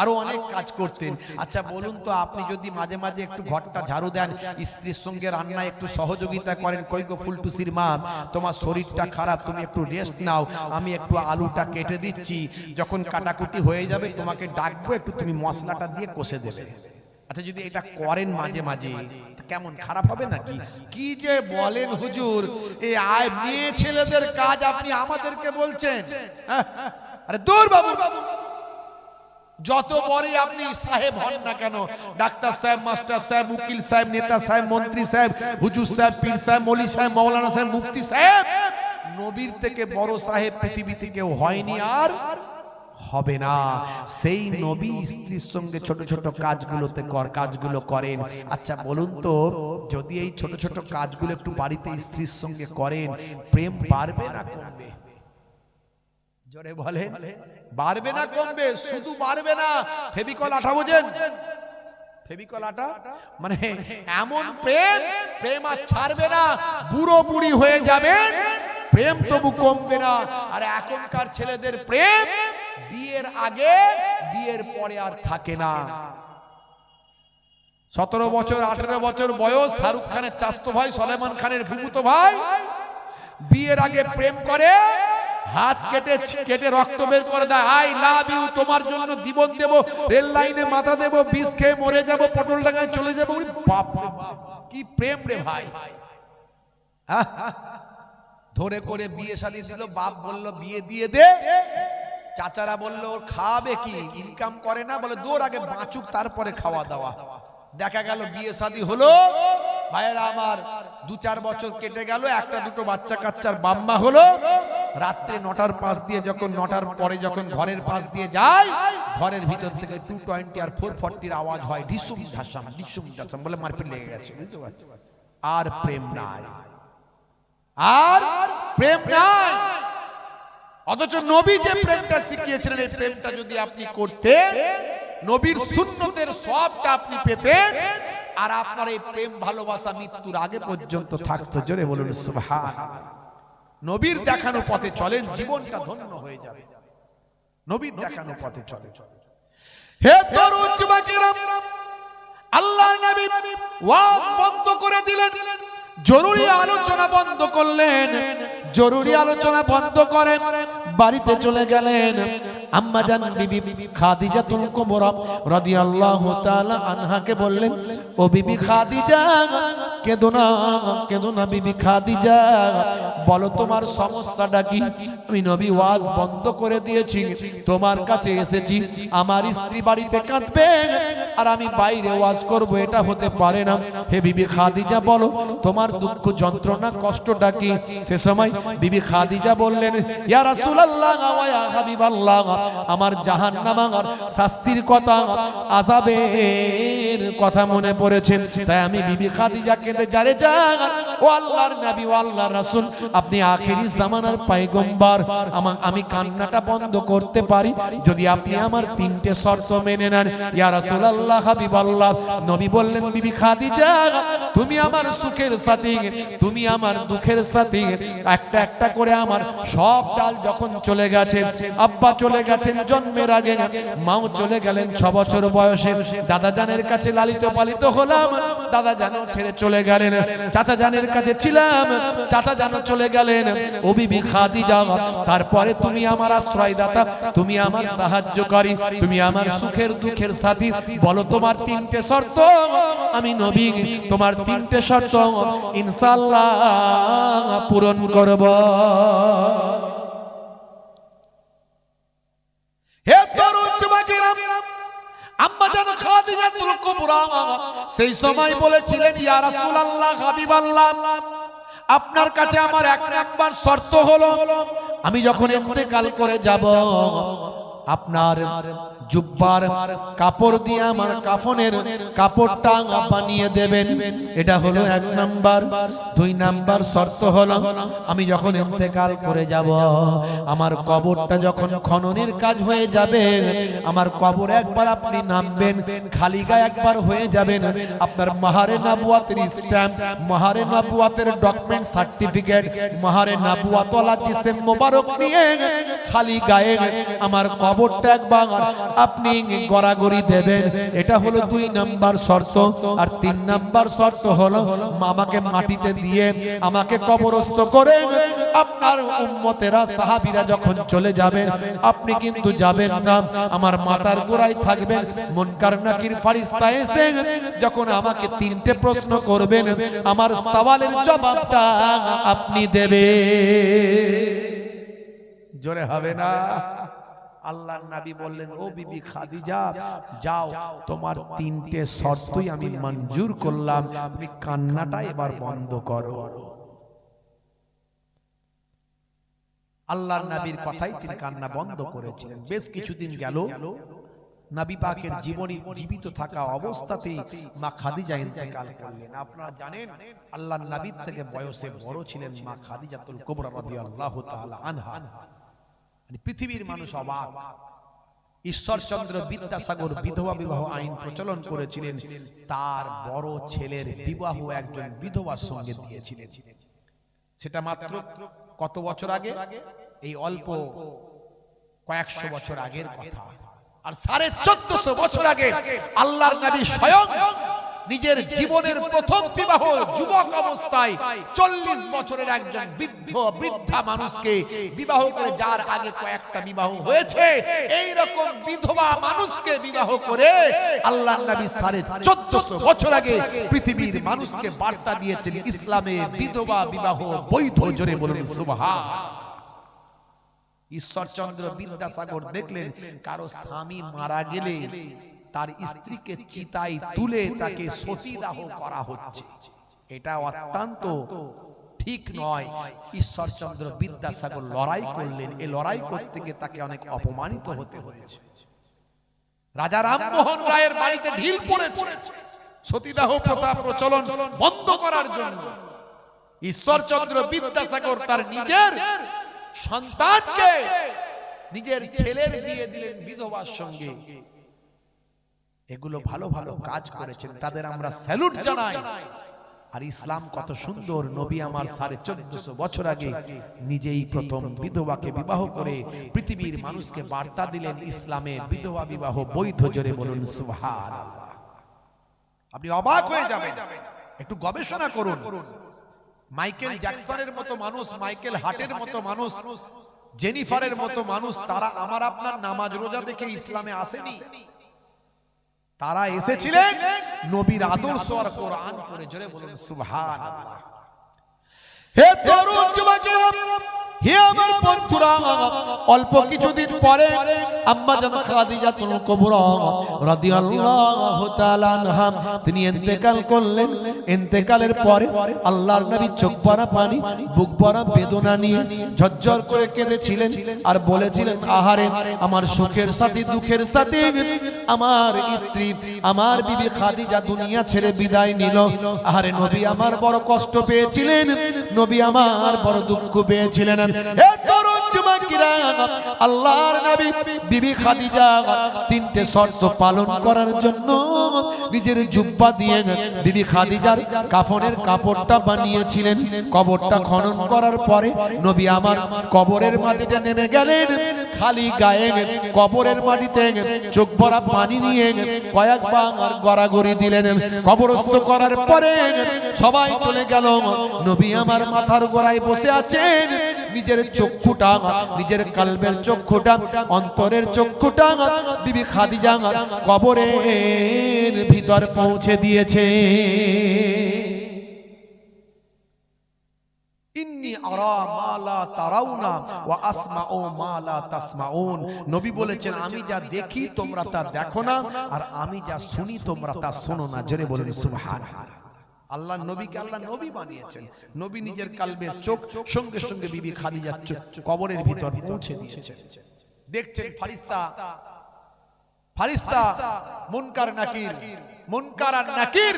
আরো অনেক কাজ করতেন। আচ্ছা বলুন তো, আপনি যদি মাঝে মাঝে একটু ঘরটা ঝাড়ু দেন, স্ত্রীর সঙ্গে রান্নায় একটু সহযোগিতা করেন, কই গো ফুলটুসির মা তোমার শরীরটা খারাপ, তুমি একটু রেস্ট নাও, আমি একটু আলুটা কেটে দিচ্ছি, যখন কাটাকুটি হয়ে যাবে তোমাকে ডাকবো, একটু তুমি মশলাটা দিয়ে কষে দেবে। আচ্ছা যদি এটা করেন মাঝে মাঝে, কেমন খারাপ হবে নাকি? কি যে বলেন হুজুর, এই মেয়ে ছেলেদের কাজ আপনি আমাদেরকে বলছেন? আরে দূর বাবু, যত বড় আপনি সাহেব হন না কেন, ডাক্তার সাহেব, মাস্টার সাহেব, উকিল সাহেব, নেতা সাহেব, মন্ত্রী সাহেব, হুজুর সাহেব, পীর সাহেব, মৌলী সাহেব, মাওলানা সাহেব, মুফতি সাহেব, নবীর থেকে বড় সাহেব পৃথিবীতে কেউ হয়নি আর হবে না। সেই নবী স্ত্রীর সঙ্গে ছোট ছোট কাজগুলো করেন। আচ্ছা বলুন তো, যদি এই ছোট ছোট কাজগুলো একটু বাড়িতে স্ত্রীর সঙ্গে করেন, প্রেম বাড়বে না কমবে? জোরে বলেন, বাড়বে না কমবে? শুধু বাড়বে না, ফেভিকল আঠা বোঝেন? ফেভিকল আঠা মানে এমন প্রেম আর ছাড়বে না, বুড়ো বুড়ি হয়ে যাবেন, প্রেম তবু কমবে না। আর এখনকার ছেলেদের প্রেম বিয়ের আগে বিয়ের পরে আর থাকে না। 17 বছর 18 বছর বয়স, শাহরুখ খানের চাচতো ভাই, সলেমান খানের ফুফুতো ভাই, বিয়ের আগে প্রেম করে, হাত কেটে রক্ত বের করে দেয়, আই লাভ ইউ, তোমার জন্য জীবন দেব, রেল লাইনে মাথা দেব, বিষ খেয়ে মরে যাব, পটল ডাঙায় চলে যাবো। বাপ রে বাপ, কি প্রেম রে ভাই! ধরে করে বিয়ে শাদী দিল, বাপ বলল বিয়ে দিয়ে দে, চাচারা বলল ওর খাওয়াবে কি, ইনকাম করে না, বলে দূর আগে বাঁচুক তারপরে খাওয়া দাওয়া। দেখা গেল বিয়ে শাদী হলো, ভাইয়েরা আমার 2-4 বছর কেটে গেল, একটা দুটো বাচ্চা কাচ্চার বাম্মা হলো। রাত্রে 9টার পাশ দিয়ে যখন 9টার পরে যখন ঘরের পাশ দিয়ে যায়, ঘরের ভিতর থেকে 220 আর 440 আওয়াজ হয়, ঢিসুম ঢাসাম বলে মারপিট লেগে গেছে। বুঝতে পারছো? আর প্রেম নাই, আর প্রেম নাই। অথচ নবী যে প্রেমটা শিখিয়েছিলেন, এই প্রেমটা যদি আপনি করতেন, নবীর সুন্নতের সবটা আপনি পেতেন, আর আপনার এই প্রেম ভালোবাসা মৃত্যুর আগে পর্যন্ত থাকতো। জোরে বলুন সুবহানাল্লাহ। নবীর দেখানো পথে চলেন, জীবনটা ধন্য হয়ে যাবে। নবীর দেখানো পথে চলে। হে তরুণ যুবকেরা, আল্লাহর নবী ওয়াজ বন্ধ করে দিলেন, জরুরি আলোচনা বন্ধ করলেন। জরুরি আলোচনা বন্ধ করে বাড়িতে চলে গেলেন। আম্মাজান বিবি খাদিজাতুল কুবরা রাদিয়াল্লাহু তাআলা আনহাকে বললেন, ও বিবি খাদিজা, কেঁদো না বিবি খাদিজা, বলো তোমার সমস্যাটা কি? আমি নবী ওয়াজ বন্ধ করে দিয়েছি, তোমার কাছে এসেছি, আমার স্ত্রী বাড়িতে কাঁদবে আর আমি বাইরে ওয়াজ করব, এটা হতে পারে না। হে বিবি খাদিজা, বলো তোমার দুঃখ যন্ত্রণা কষ্টটা কি? সে সময় বিবি খাদিজা বললেন, ইয়া রাসূলুল্লাহ ওয়া ইয়া হাবিবাল্লাহ, আমার জাহান্নামের শাস্তির কথা, আযাবের কথা মনে পড়েছে, তাই আমি বিবি খাদিজা কেঁদে জারে যান, ও আল্লাহর নবী, ও আল্লাহর রাসূল, আপনি আখেরি জামানার পয়গম্বর, আমি কান্নাটা বন্ধ করতে পারি যদি আপনি আমার 3টে শর্ত মেনে নেন। ইয়া রাসূলুল্লাহ, হাবিবাল্লাহ। নবী বললেন, বিবি খাদিজা, তুমি আমার সুখের সাথী, তুমি আমার দুঃখের সাথী, একটা একটা করে আমার সব ডাল যখন চলে গেছে, আব্বা চলে গেছেন জন্মের আগে, মাও চলে গেলেন 6 বছর বয়সে, দাদা জানের কাছে লালিত পালিত হলাম, দাদা জানও ছেড়ে চলে গেলেন, চাচা জানের কাছে ছিলাম, চাচা জানও চলে গেলেন, ও বিবি খাদিজা, তারপরে তুমি আমার আশ্রয়দাতা, তুমি আমার সাহায্যকারী, তুমি আমার সুখের দুঃখের সাথী, বলো তোমার 3টে শর্ত। আমি নবী তোমার 3টে শর্ত ইনশাআল্লাহ পূরণ করব। হে তরুণ যুবকেরা, আম্মাজান খাদিজাতুল কুবরা সেই সময় বলেছিলেন, ইয়া রাসূলুল্লাহ, হাবিবাল্লাহ, আপনার কাছে আমার 1 নাম্বার শর্ত হলো, আমি যখন ইন্তেকাল করে যাব, আপনার জুব্বার কাপড় দিয়ে আমার কাফনের কাপড়টা বানিয়ে দেবেন, এটা হলো 1 নাম্বার। 2 নাম্বার শর্ত হলো, আমি যখন ইন্তেকাল করে যাব, আমার কবরটা যখন খননের কাজ হয়ে যাবে, আমার কবরে একবার আপনি নামবেন, খালি গায়ে একবার হয়ে যাবেন, আপনার মাহারে নবুয়াতের স্ট্যাম্প, মাহারে নবুয়াতের ডকুমেন্ট সার্টিফিকেট, মাহারে নবুয়াতওয়ালা জিসম মোবারক নিয়ে খালি গায়ে আমার কবরটা একবার আপনি গড়াগড়ি দেবেন। এটা হলো 2 নাম্বার শর্ত। আর 3 নাম্বার শর্ত হলো আমাকে মাটিতে দিয়ে আমাকে কবরস্থ করে আপনার উম্মতেরা সাহাবীরা যখন চলে যাবেন আপনি কিন্তু যাবেন না, আমার মাথার গোড়ায় থাকবেন। মুনকার নাকির ফেরেশতা এসে যখন আমাকে 3টে প্রশ্ন করবেন আমার সওয়ালের জবাবটা আপনি দেবেন। জোরে হবে না? আল্লাহর নবী বললেন, ও বিবি খাদিজা, যাও, তোমার 3টে শর্তই আমি মঞ্জুর করলাম, তুমি কান্নাটা এবার বন্ধ করো। আল্লাহর নবীর কথাই তিনি কান্না বন্ধ করেছিলেন। বেশ কিছুদিন গেল, নবী পাকের জীবিত থাকা অবস্থাতেই মা খাদিজা ইন্তেকাল করলেন। আপনারা জানেন আল্লাহর নবীর থেকে বয়সে বড় ছিলেন মা খাদিজাতুল কুবরা রাদিয়াল্লাহু তাআলা আনহা। পৃথিবীর মানুষ অবাক। ঈশ্বরচন্দ্র বিদ্যাসাগর বিধবা বিবাহ আইন প্রচলন করেছিলেন, তার বড় ছেলের বিবাহ একজন বিধবার সঙ্গে দিয়েছিলেন। সেটা মাত্র কত বছর আগে? এই অল্প কয়েকশো বছর আগের কথা। আর 1450 বছর আগে আল্লাহর নবী স্বয়ং নিজের জীবনের প্রথম বিবাহ যুবক অবস্থায় 40 বছরের একজন বৃদ্ধা মানুষকে বিবাহ করে, যার আগে কয়েকটা বিবাহ হয়েছে, এই রকম বিধবা মানুষকে বিবাহ করে আল্লাহর নবী 1450 বছর আগে পৃথিবীর মানুষকে বার্তা দিয়েছেন ইসলামে বিধবা বিবাহ বৈধ। জোরে বলুন সুবহানাল্লাহ। ঈশ্বরচন্দ্র বিদ্যাসাগর দেখলেন কারো স্বামী মারা গেলে তার স্ত্রীকে চিতায় তুলে তাকে সতীদাহ করা হচ্ছে, এটা অত্যন্ত ঠিক নয়। ঈশ্বরচন্দ্র বিদ্যাসাগর লড়াই করলেন। এই লড়াই করতে গিয়ে তাকে অনেক অপমানিত হতে হয়েছে। রাজা রামমোহন রায়ের বাড়িতে ঢিল পড়েছে সতীদাহ প্রথা প্রচলন বন্ধ করার জন্য। ঈশ্বরচন্দ্র বিদ্যাসাগর তার নিজের সন্তানকে, নিজের ছেলের বিয়ে দিলেন বিধবার সঙ্গে। এগুলো ভালো ভালো কাজ করেছেন, তাদের আমরা স্যালুট জানাই। আর ইসলাম কত সুন্দর। নবী আমার 1450 বছর আগে নিজেই প্রথম বিধবাকে বিবাহ করে পৃথিবীর মানুষকে বার্তা দিলেন ইসলামে বিধবা বিবাহ বৈধ। জোরে বলুন সুবহানাল্লাহ। আপনি অবাক হয়ে যাবেন, একটু গবেষণা করুন। মাইকেল জ্যাকসনের মতো মানুষ, মাইকেল হার্টের মতো মানুষ, জেনিফারের মতো মানুষ, তারা আমার আপনার নামাজ রোজা দেখে ইসলামে আসেনি। তারা এসেছিলেন নবীর আদর্শ আর কোরআন পড়ে। জোরে বলুন সুবহানাল্লাহ। হে তরুণ যুবকেরা, হে আমার বন্ধুরা, অল্প কিছুদিন পরে আম্মা জান খাদিজাতুল কুবরা রাদিয়াল্লাহু তাআলা আনহা তিনি ইন্তেকাল করলেন। ইন্তেকালের পরে আল্লাহর নবী চোখ ভরা পানি, বুক ভরা বেদনা নিয়ে ঝরঝর করে কেঁদেছিলেন আর বলেছিলেন, আহারে আমার সুখের সাথী দুঃখের সাথী আমার স্ত্রী আমার বিবি খাদিজা দুনিয়া ছেড়ে বিদায় নিল। আহারে নবী আমার বড় কষ্ট পেয়েছিলেন, নবী আমার বড় দুঃখ পেয়েছিলেন। হে তরুণ যুবকেরা, আল্লাহর নবী বিবি খাদিজা 3টে শর্ত পালন করার জন্য নিজের জুব্বা দিয়ে বিবি খাদিজার কাফনের কাপড়টা বানিয়েছিলেন। কবরটা খনন করার পরে নবী আমার কবরের মাটিতে নেমে গেলেন। খালি গায়ে কবরের মাটিতে চোখ ভরা পানি নিয়ে কয়েকবার গড়াগড়ি দিলেন। কবরস্থ করার পরে সবাই চলে গেল। নবী আমার মাথার গোড়ায় বসে আছেন। নিজের চক্ষুটা, নিজের কলবের চক্ষুটা, অন্তরের চক্ষুটা বিবি খাদিজা কবরের ভিতর পৌঁছে দিয়েছে। ইন্নী আরা মা লা তারাউনা ওয়া আসমাউ মা লা তাসমাউন। নবী বলেছেন, আমি যা দেখি তোমরা তা দেখো না, আর আমি যা শুনি তোমরা তা শোনো না। জোরে বলুন সুবহানাল্লাহ। আল্লাহ নবীকে আল্লাহ নবী বানিয়েছেন। নবী নিজের কলবের চোখ সঙ্গে সঙ্গে বিবি খাদিজার কবরের ভিতর পৌঁছে দিয়েছেন। দেখছেন ফারিস্তা মুনকার নাকির, মুনকার আর নাকির,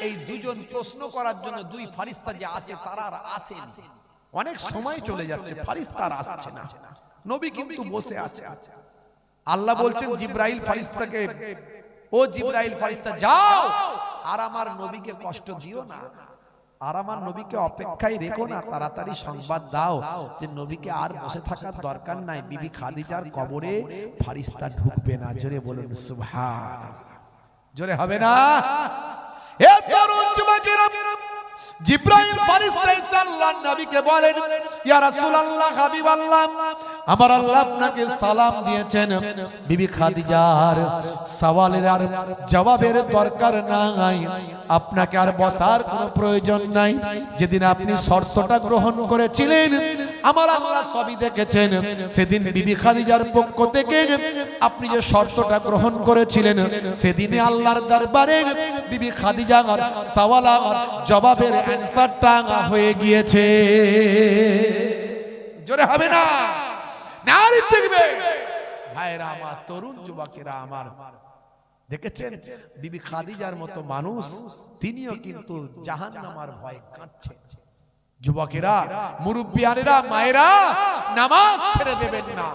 এই দুজন প্রশ্ন করার জন্য দুই ফারিস্তা যে আসে তারা আর আসেন। অনেক সময় চলে যাচ্ছে, ফারিস্তা আর আসছে না। নবী কিন্তু বসে আছে। আল্লাহ বলছেন জিবরাইল ফারিস্তাকে, ও জিবরাইল ফারিস্তা যাও আর আমার নবীকে কষ্ট দিও না। আর আমার নবীকে অপেক্ষায় রেখো না, তাড়াতাড়ি সংবাদ দাও যে নবীকে আর বসে থাকার দরকার নাই, বিবি খাদিজার কবরে ফারিস্তা ঢুকবে না। জোরে বলুন সুবহানাল্লাহ, জোরে হবে না? এ তরুণ যুবকেরা, জিবরাইল ফেরেশতা এসে আল্লাহর নবীকে বলেন, ইয়া রাসূলুল্লাহ, হাবিবাল্লাহ, আমার আল্লাহ আপনাকে সালাম দিয়েছেন। বিবি খাদিজার সওয়ালের আর জবাবের দরকার নাই, আপনাকে আর বসার কোনো প্রয়োজন নাই। যেদিন আপনি শর্তটা গ্রহণ করেছিলেন আমার আল্লাহ সবই দেখেছেন। সেদিন বিবি খাদিজার পক্ষ থেকে আপনি যে শর্তটা গ্রহণ করেছিলেন, সেদিনে আল্লাহর দরবারে বিবি খাদিজার সওয়াল আর জবাবের অ্যানসারটা হয়ে গিয়েছে। জোরে হবে না? নারী দেখবে ভাইরা আমার, তরুণ যুবকেরা আমার, দেখেছেন বিবি খাদিজার মতো মানুষ তিনিও কিন্তু জাহান্নামের ভয়ে কাঁদছেন। যুবকেরা, মুরব্বিয়ানেরা, মায়েরা, নামাজ ছেড়ে দেবেন না।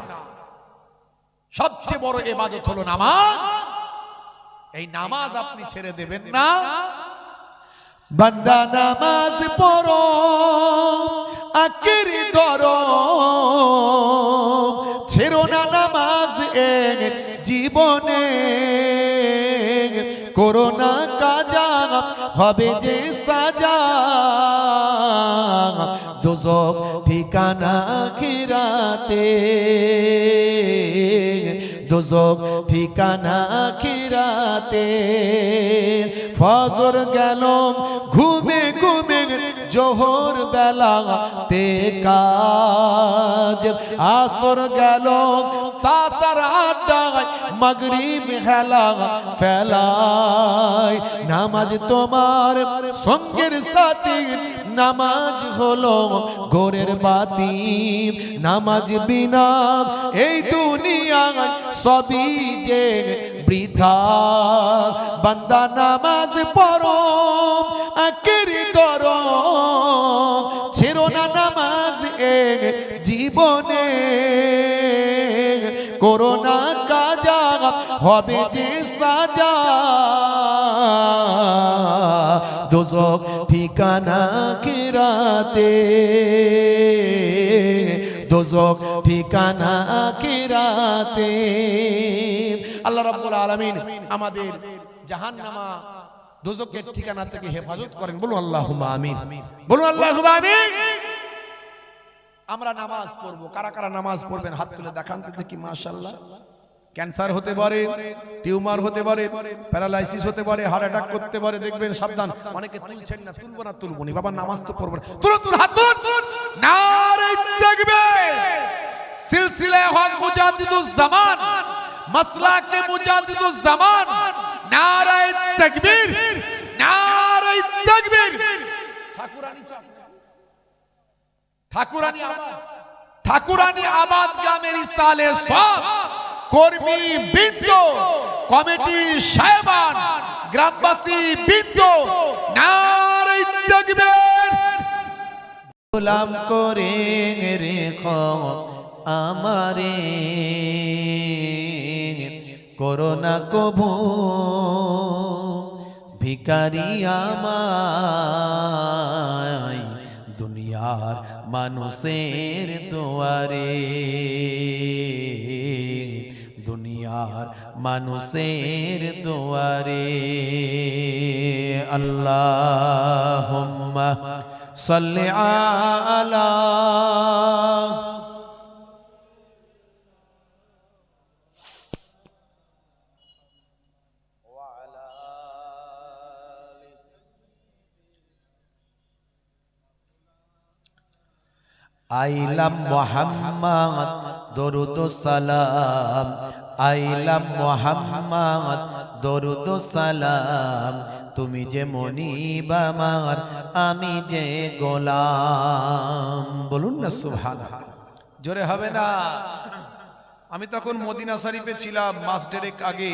সবচেয়ে বড় ইবাদত হলো নামাজ। এই নামাজ আপনি ছেড়ে দেবেন না। বান্দা নামাজ পড়ো, আকির ধরো, ছেড়ো না নামাজ এক জীবনে। করো না কাজা, হবে যে সাজা, দোজখ ঠিকানা আখিরাতে, দোজখ ঠিকানা আখিরাতে। ফজর গেল ঘুমে ঘুমে, জোহর বেলাতে কাজ, আসর গেল তাসার আড্ডায়, মাগরিব হেলা ফেলায়। নামাজ তোমার সঙ্গের সাথী, নামাজ হলো ঘরের বাতি। নামাজ বিনা এই দুনিয়ায় সবই যে বৃথা। বান্দা নামাজ পড়ো, আকির ধরো, ছেড়ো না নামাজ এক জীবনে। করো না কাজা, হবে যে সাজা, দোজখ ঠিকানা আখিরাতে, দোজখ ঠিকানা আখিরাতে। আল্লাহ রাব্বুল আলামিন আমাদের জাহান্নামা দোজখের ঠিকানা থেকে হেফাজত করেন। বলুন আল্লাহুম্মা আমিন, বলুন আল্লাহুম্মা আমিন। আমরা নামাজ পড়বো, কারা কারা নামাজ পড়বেন হাত তুলে দেখান তো দেখি। মাশাআল্লাহ। ক্যান্সার হতে পারে, টিউমার হতে পারে, প্যারালাইসিস হতে পারে, হার্ট অ্যাটাক করতে পারে, দেখবেন সাবধান। অনেকে তুলছেন না, তুলবো না, তুলবো না, বাবা নামাজ তো পড়বো না। তুল হাত তুল। নারে তাকবীর। সিলসিলা হক মুজাদ্দিদুজ জামান, মাসলাকে মুজাদ্দিদুজ জামান। নারে তাকবীর, নারে তাকবীর। ঠাকুরানী আবাদ গ্রামের ইসালে সব কর্মী বৃন্দ, কমিটি সাহেবান, গ্রামবাসী বৃন্দ, নারে তাকবীর। গোলাম করে রেখো আমারে, করোনা কভু ভিখারি আমায়, দুনিয়ার মানুষের দুয়ারে, দুনিয়ার মানুষের দুয়ারে। আল্লাহুম্মা সাল্লি আলা আইলাম মুহাম্মদ দরুদ সালাম, আইলাম মুহাম্মদ দরুদ সালাম। তুমি যে মনিব আমার, আমি যে গোলাম। বলুন না সুবহানাল্লাহ, জোরে হবে না? আমি তখন মদিনা শরীফে ছিলাম মাস দেড়েক আগে।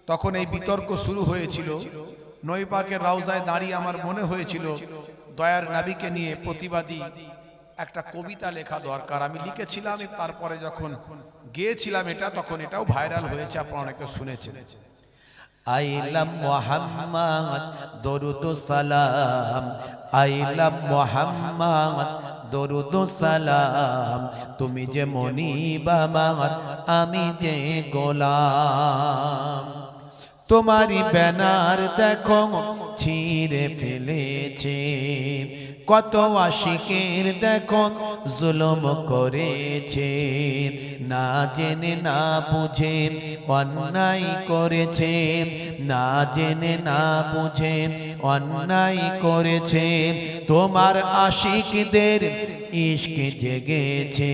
তখন এই বিতর্ক শুরু হয়েছিল। নবী পাকের রওজায় দাঁড়িয়ে আমার মনে হয়েছিল দয়ার নবীকে নিয়ে প্রতিবাদী একটা কবিতা লেখা দরকার। আমি লিখেছিলাম, তারপরে যখন গেয়েছিলাম এটা, তখন এটাও ভাইরাল হয়েছে, আপনারা অনেকে শুনেছেন। আইলাম মুহাম্মদ দরুদ সালাম, আইলাম মুহাম্মদ দরুদ সালাম, তুমি যে মনিব আমার আমি যে গোলাম। তোমারি ব্যানার দেখো ছিঁড়ে ফেলেছে, কত আশিকের দেখো জুলুম করেছে, না জেনে না বুঝে অন্যায় করেছে, না জেনে না বুঝে অন্যায় করেছে। তোমার আশিকদের ইশক জেগেছে,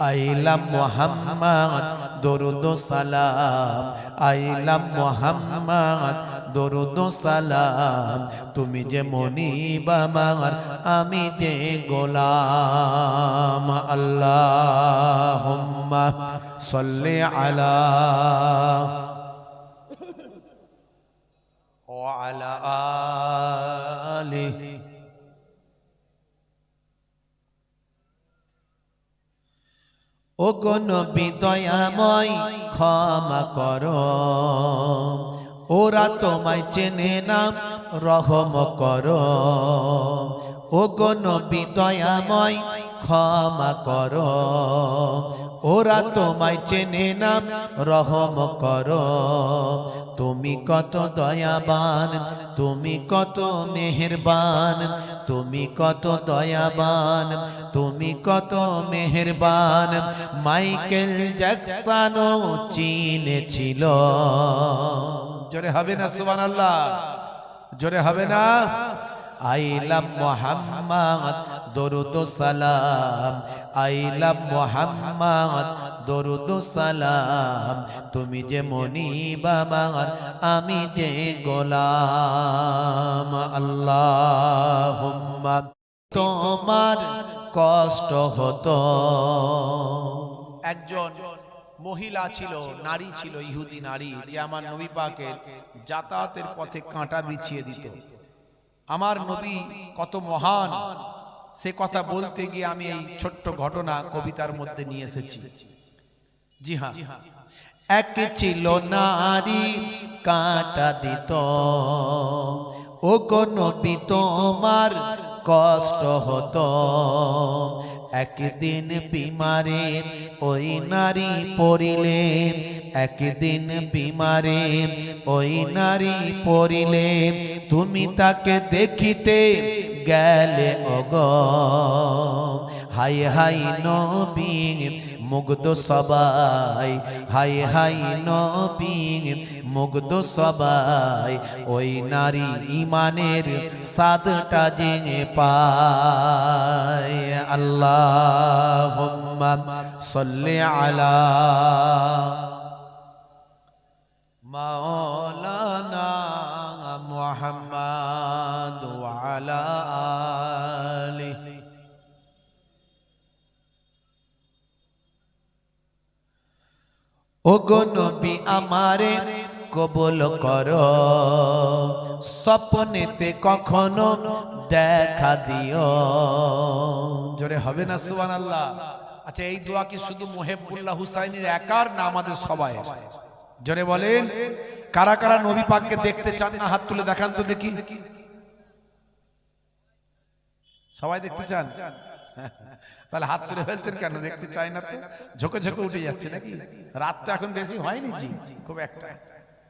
আইলাম মুহাম্মদ দরুদ সালাম, আইলাম মুহাম্মদ দরুদ সালাম, তুমি যে মনিব আমার আমি যে গোলাম। আল্লাহুম্মা সাল্লি আলা ওয়া আলা আলিহি। ও গো নবী দয়াময় ক্ষমা করো, ওরা তোমায় চেনে না রহম করো। ও গো নবী দয়াময় ক্ষমা করো, ওরা তোমায় চেনে না রহম করো। তুমি কত দয়াবান, তুমি কত মেহেরবান, তুমি কত দয়াবান, তুমি কত মেহেরবান। মাইকেল জ্যাকসনও চিনেছিল। জোরে হবে না সুবহানাল্লাহ? জোরে হবে না? আইলাম মুহাম্মদ দরুদ সালাম, আইলাম মুহাম্মদ দরুদ সালাম, তুমি যে মনিব আমার আমি যে গোলাম। আল্লাহুম্মা তোমার কষ্ট হতো। একজন মহিলা ছিল, নারী ছিল, ইহুদি নারী, যে আমার নবী পাকের যাতায়াতের পথে কাঁটা বিছিয়ে দিত। আমার নবী কত মহান সে কথা বলতে গিয়ে আমি এই ছোট্ট ঘটনা কবিতার মধ্যে নিয়ে এসেছি। জি হ্যাঁ, এক ছিল নারী কাঁটা দিত, ও গো নবী তোমার কষ্ট হতো। একদিন বিমারে ওই নারী পড়িলে, একদিন বিমারে ওই নারী পড়িলে, তুমি তাকে দেখিতে গেলে ওগো। হাই হাই নবী মুগ্ধ সবাই, হাই হাই নবী মুগ্ধ সবাই, ওই নারী ইমানের সাদটা জেনে পায়। আল্লাহুম্মা সাল্লি আলা মাওলানা মুহাম্মদ ওয়া আলা আলিহি। ও গো নবী আমারে কবুল করো, স্বপ্নেতে কখনো দেখা দিও। জোরে হবে না সুবহানাল্লাহ? আচ্ছা, এই দোয়া কি শুধু মুহিবুল্লাহ হুসাইনের একার না আমাদের সবাই? জোরে বলেন, কারা কারা নবী পাককে দেখতে চান না? হাত তুলে দেখান তো দেখি। সবাই দেখতে চান? তাহলে হাত তুলে ফেলতেন কেন? দেখতে চাই না তো? ঝোঁকে ঝোঁকে উঠে যাচ্ছে নাকি? রাত তো এখন বেশি হয়নি জি, খুব একটা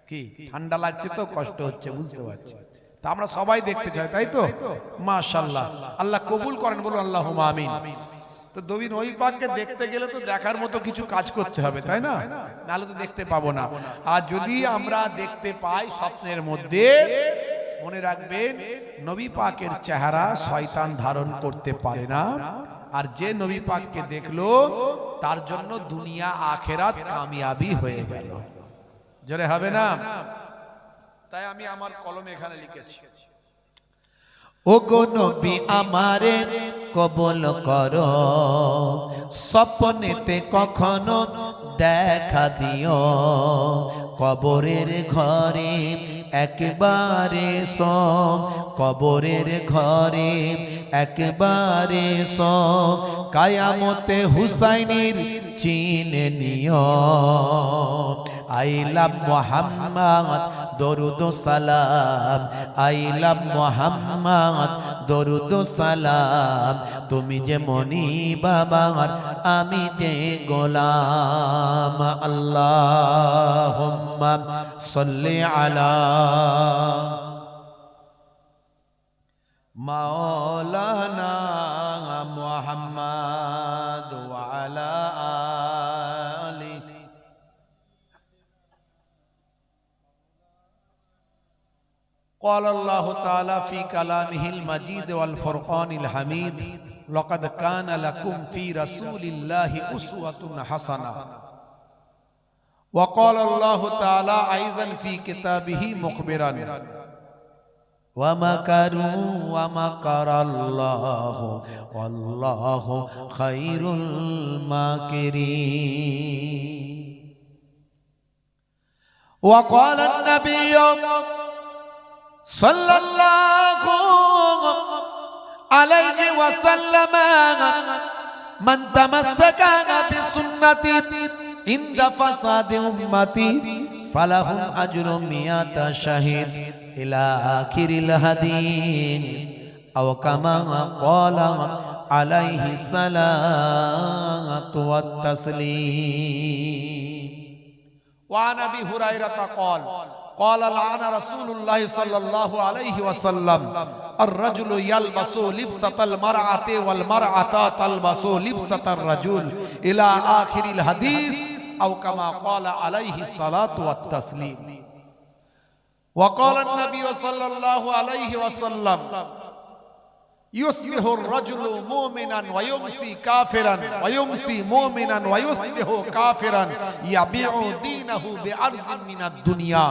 কি ঠান্ডা লাগছে তো কষ্ট হচ্ছে, বুঝতে পারছি। তা আমরা সবাই দেখতে চাই, তাই তো? মাশাআল্লাহ, আল্লাহ কবুল করেন, বলুন আল্লাহুম্মা আমিন। তো নবী পাককে দেখতে গেলে তো দেখার মতো কিছু কাজ করতে হবে, তাই না? নাহলে তো দেখতে পাবো না। আর যদি আমরা দেখতে পাই স্বপ্নের মধ্যে, মনে রাখবেন নবী পাকের চেহারা শয়তান ধারণ করতে পারে না। আর যে নবী পাককে দেখলো তার জন্য দুনিয়া আখেরাত কামিয়াবি হয়ে গেল। জোরে হবে না? তাই আমি আমার কলমে এখানে লিখেছি, ও গো নবী আমারে কবুল করো, স্বপ্নেতে কখনো দেখা দিও। কবরের ঘরে একবারে সো, কবরের ঘরে একবারে সো, কায়ামতে হুসাইনের চিনে নিও। আই লাভ মুহাম্মদ দরুদ ও সালাম, আই লাভ মুহাম্মদ দরুদ ও সালাম, তুমি যে মনিব আমার আমি যে গোলাম। আল্লাহুম্মা সাল্লি আলা মাওলানা মুহাম্মদ ওয়া আলা আলি। قال الله تعالى في كلامه المجيد والفرقان الحميد لقد كان لكم في رسول الله أسوة حسنة. وقال الله تعالى أيضا في كتابه مخبرا ومكروا ومكر الله والله خير الماكرين. وقال النبي صلى الله عليه وسلم من تمسك بسنتي عند فساد أمتي فلهم أجر 100 شهيد إلى آخر الحديث أو كما قال عليه الصلاة والتسليم. وعن أبي هريرة قال قال لعن رسول الله صلى الله عليه وسلم الرجل يلبس لبسة المرأة والمرأة تلبس لبسة الرجل إلى آخر الحديث أو كما قال عليه الصلاة والتسليم. وقال النبي صلى الله عليه وسلم يصبح الرجل مؤمنا ويمسي كافرا ويمسي مؤمنا ويصبح كافرا يبيع دينه بعرض من الدنيا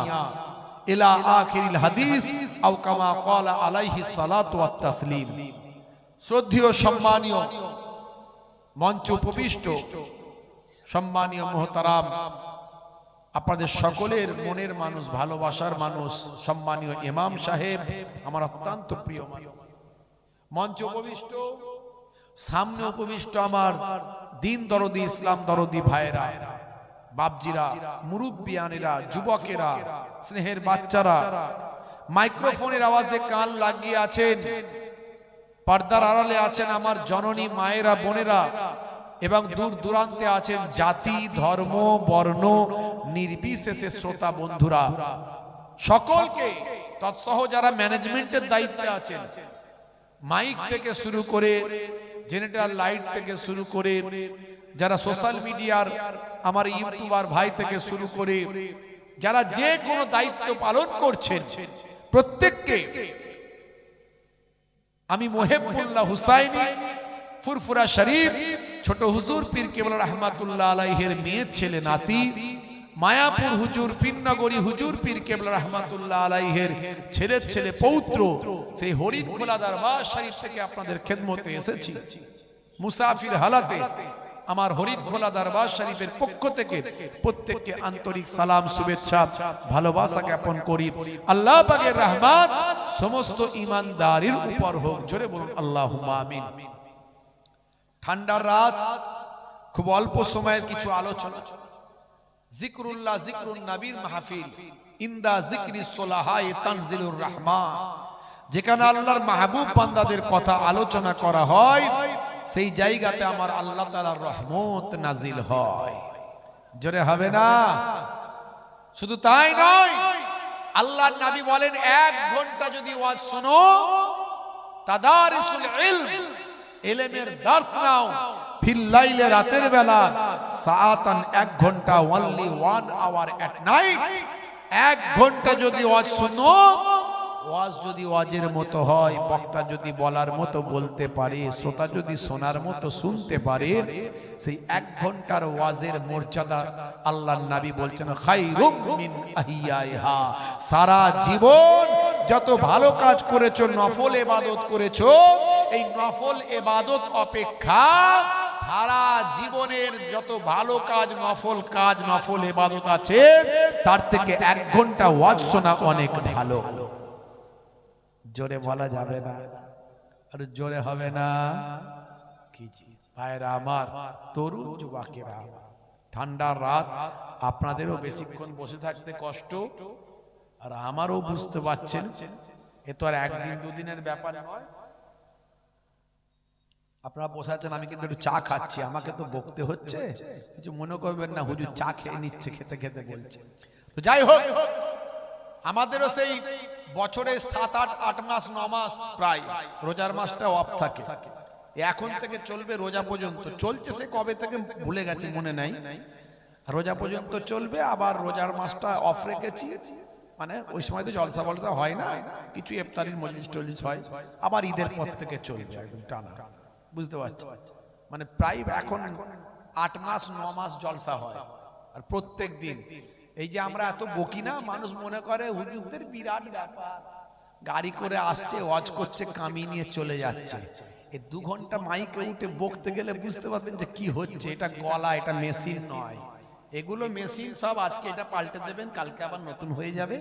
إلى آخر الحديث أو كما قال عليه الصلاة والتسليم. শ্রদ্ধেয় সম্মানীয় মঞ্চ উপবিষ্ট সম্মানীয় মুহতারাম, আপনাদের সকলের মনের মানুষ, ভালোবাসার মানুষ, সম্মানীয় ইমাম সাহেব, আমার অত্যন্ত প্রিয় মানুষ, মঞ্চ উপবিষ্ট, সামনে উপবিষ্ট আমার দিন দরদি, ইসলাম দরদি ভাইরা, বাপজিরা, মুরব্বিয়ানেরা, যুবকেরা, স্নেহের বাচ্চারা, মাইক্রোফোনের আওয়াজে কান লাগিয়ে আছেন, পর্দার আড়ালে আছেন আমার জননী মায়েরা, বোনেরা, এবং দূর দূরান্তে আছেন জাতি, ধর্ম, বর্ণ নির্বিশেষে শ্রোতা বন্ধুরা, সকলকে তৎসহ যারা ম্যানেজমেন্টের দায়িত্বে আছেন, মাইক থেকে শুরু করে জেনারেটর লাইট থেকে শুরু করে যারা সোশ্যাল মিডিয়ার আমার ইউটিউবার ভাই থেকে শুরু করে যারা যে কোনো দায়িত্ব পালন করছেন, প্রত্যেককে আমি মুহিবুল্লাহ হুসাইনি ফুরফুরা শরীফ ছোট হুজুর পীর কেবলা রহমাতুল্লাহ আলাইহির মেয়ে ছেলে নাতি, মায়াপুর হুজুর পীরনগরী হুজুর পীর কেবলা রহমাতুল্লাহ আলাইহির ছেলে ছেলে পৌত্র, সেই হরিণখোলা দরবার শরীফ থেকে আপনাদের খেদমতে এসেছি মুসাফির হালাতে। আমার হরিণখোলা দরবার শরীফের পক্ষ থেকে প্রত্যেককে আন্তরিক সালাম, শুভেচ্ছা, ভালোবাসা জ্ঞাপন করি। আল্লাহ পাকের রহমত সমস্ত ঈমানদারের উপর হোক, জোরে বলুন আল্লাহুম্মা আমিন। ঠান্ডার রাত, খুব অল্প সময়ের কিছু আলোচনা, জিকরুল্লাহ, জিকরুন নবীর মাহফিল, ইন্দা জিকরি সোলাহায়ে তানজিলুর রহমান, যেখানে আল্লাহর মাহবুব বান্দাদের কথা আলোচনা করা হয়, সেই জায়গাতে আমার আল্লাহ তাআলার রহমত নাজিল হয়। জোরে হবে না? শুধু তাই নয়, আল্লাহর নবী বলেন 1 ঘন্টা যদি ওয়াজ শোনো, তাদারিসুল ইলম, ইলমের দর্স নাও, ফিল লাইলে, রাতের বেলা, সাআতান 1 ঘন্টা, অনলি 1 আওয়ার এট নাইট, 1 ঘন্টা যদি ওয়াজ শোনো, ওয়াজ যদি ওয়াজের মতো হয়, বক্তা যদি বলার মতো বলতে পারে, শ্রোতা যদি শোনার মতো শুনতে পারে, সেই 1 ঘন্টার ওয়াজের মর্যাদা আল্লাহর নবী বলছেন খায়রুম মিন আহিয়াইহা, সারা জীবন যত ভালো কাজ করেছো, নফল ইবাদত করেছো, এই নফল ইবাদত অপেক্ষা সারা জীবনের যত ভালো কাজ, নফল কাজ, নফল ইবাদত আছে, তার থেকে 1 ঘন্টা ওয়াজ শোনা অনেক ভালো। জোরে বলা যাবে না, আর জোরে হবে না কি? ভাইরা আমার, তরুণ যুবকেরা, ঠান্ডার রাত, আপনাদেরও বেশিক্ষণ বসে থাকতে কষ্ট, আর আমারও বুঝতে পারছেন এ তো আর একদিন দুদিনের ব্যাপার নয়। আপনারা বসে আছেন, আমি কিন্তু একটু চা খাচ্ছি, আমাকে তো বকতে হচ্ছে, কিছু মনে করবেন না, হুজুর চা খেয়ে নিচ্ছে, খেতে খেতে বলছে। তো যাই হোক, আমাদেরও সেই বছরে 7-8 মাস 9 মাস প্রায় রোজার মাসটা অফ থাকে। এখন থেকে চলবে রোজা পর্যন্ত, চলছে সে কবে থেকে ভুলে গেছে, মনে নাই। রোজা পর্যন্ত চলবে, আবার রোজার মাসটা অফ রেখেছি, মানে ওই সময় তো জলসা বলসা হয় না, কিছু ইফতারির মজলিস টজলিস হয়, আবার ঈদের পর থেকে চলবে একদম টানা, বুঝতে পারছি। মানে প্রায় এখন 8 মাস 9 মাস জলসা হয়, আর প্রত্যেক দিন। এই যে আমরা এত বকি না, মানুষ মনে করে হুজুরদের বিরাট ব্যাপার, গাড়ি করে আসছে, ওয়াজ করছে, কামিয়ে নিয়ে চলে যাচ্ছে। এই 2 ঘন্টা মাইকে উঠে বকতে গেলে বুঝতে পারবেন যে কি হচ্ছে। এটা গলা, এটা মেশিন নয়, এগুলো মেশিন সব। আজকে এটা পাল্টে দেবেন, কালকে আবার নতুন হয়ে যাবে,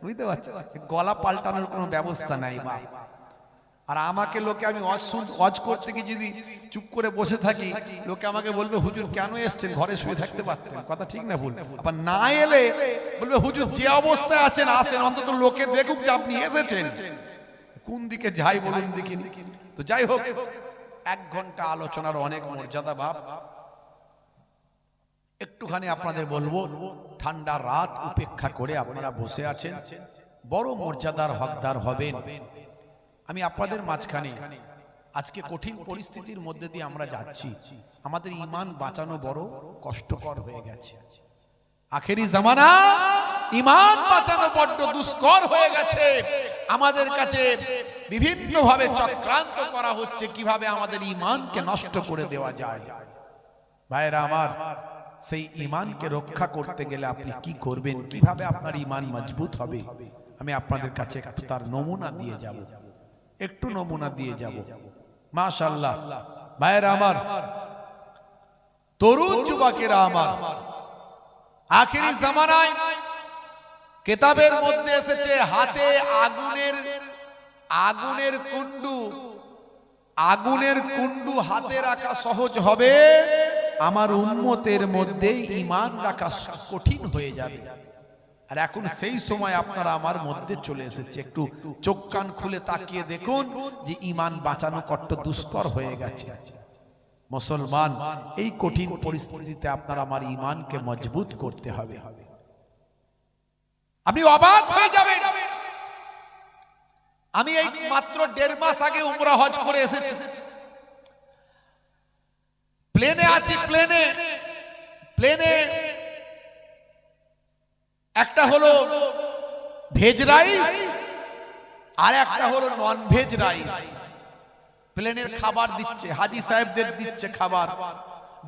বুঝতে পারছেন। গলা পাল্টানোর কোনো ব্যবস্থা নাই বা। আর আমাকে লোকে, আমি ওয়াজ করতে গিয়ে যদি চুপ করে বসে থাকি, লোকে আমাকে বলবে হুজুর কেন এসেছেন, ঘরে শুয়ে থাকতে পারতেন। কথা ঠিক না ভুল? আবার না এলে বলবে হুজুর যে অবস্থায় আছেন আসেন, অন্তত লোকে দেখুক যে আপনি এসেছেন। কোন দিকে যাই বলুন দেখিনি। তো যাই হোক, 1 ঘন্টা আলোচনার অনেক মর্যাদা ভাব। একটুখানি আপনাদের বলবো, ঠান্ডা রাত উপেক্ষা করে আপনারা বসে আছেন, বড় মর্যাদার হকদার হবেন। আমি আপনাদের মাঝখানে আজকে কঠিন পরিস্থিতির মধ্যে দিয়ে আমরা যাচ্ছি, আমাদের ঈমান বাঁচানো বড় কষ্টকর হয়ে গেছে। আখেরি জামানা, ঈমান বাঁচানো বড্ড দুষ্কর হয়ে গেছে। আমাদের কাছে বিভিন্ন ভাবে চক্রান্ত করা হচ্ছে কিভাবে আমাদের ঈমানকে নষ্ট করে দেওয়া যায়। ভাইরা আমার, সেই ঈমানকে রক্ষা করতে গেলে আপনি কি করবেন, কিভাবে আপনার ঈমান মজবুত হবে, আমি আপনাদের কাছে তার নমুনা দিয়ে যাব, একটু নমুনা দিয়ে যাব। মাশাআল্লাহ ভাইরা আমার, তরুণ যুবকেরা আমার, আখেরি জামানায় কিতাবের মধ্যে এসেছে হাতে আগুনের কুণ্ডু হাতে রাখা সহজ হবে, আমার উম্মতের মধ্যে ঈমান রাখা কঠিন হয়ে যাবে। আর এখন সেই সময় আপনারা আমার মধ্যে চলে এসেছে। একটু চোখ কান খুলে তাকিয়ে দেখুন যে ঈমান বাঁচানো কত দুষ্কর হয়ে গেছে। মুসলমান, এই কঠিন পরিস্থিতিতে আপনার আমার ঈমানকে মজবুত করতে হবে। আপনি অবাক হয়ে যাবেন, আমি এই মাত্র 1.5 মাস আগে উমরা হজ করে এসেছি। প্লেনে আছি, প্লেনে একটা হলো ভেজ রাইস আর একটা হলো নন ভেজ রাইস। প্লেনের খাবার দিচ্ছে, হাজী সাহেবদের দিচ্ছে খাবার।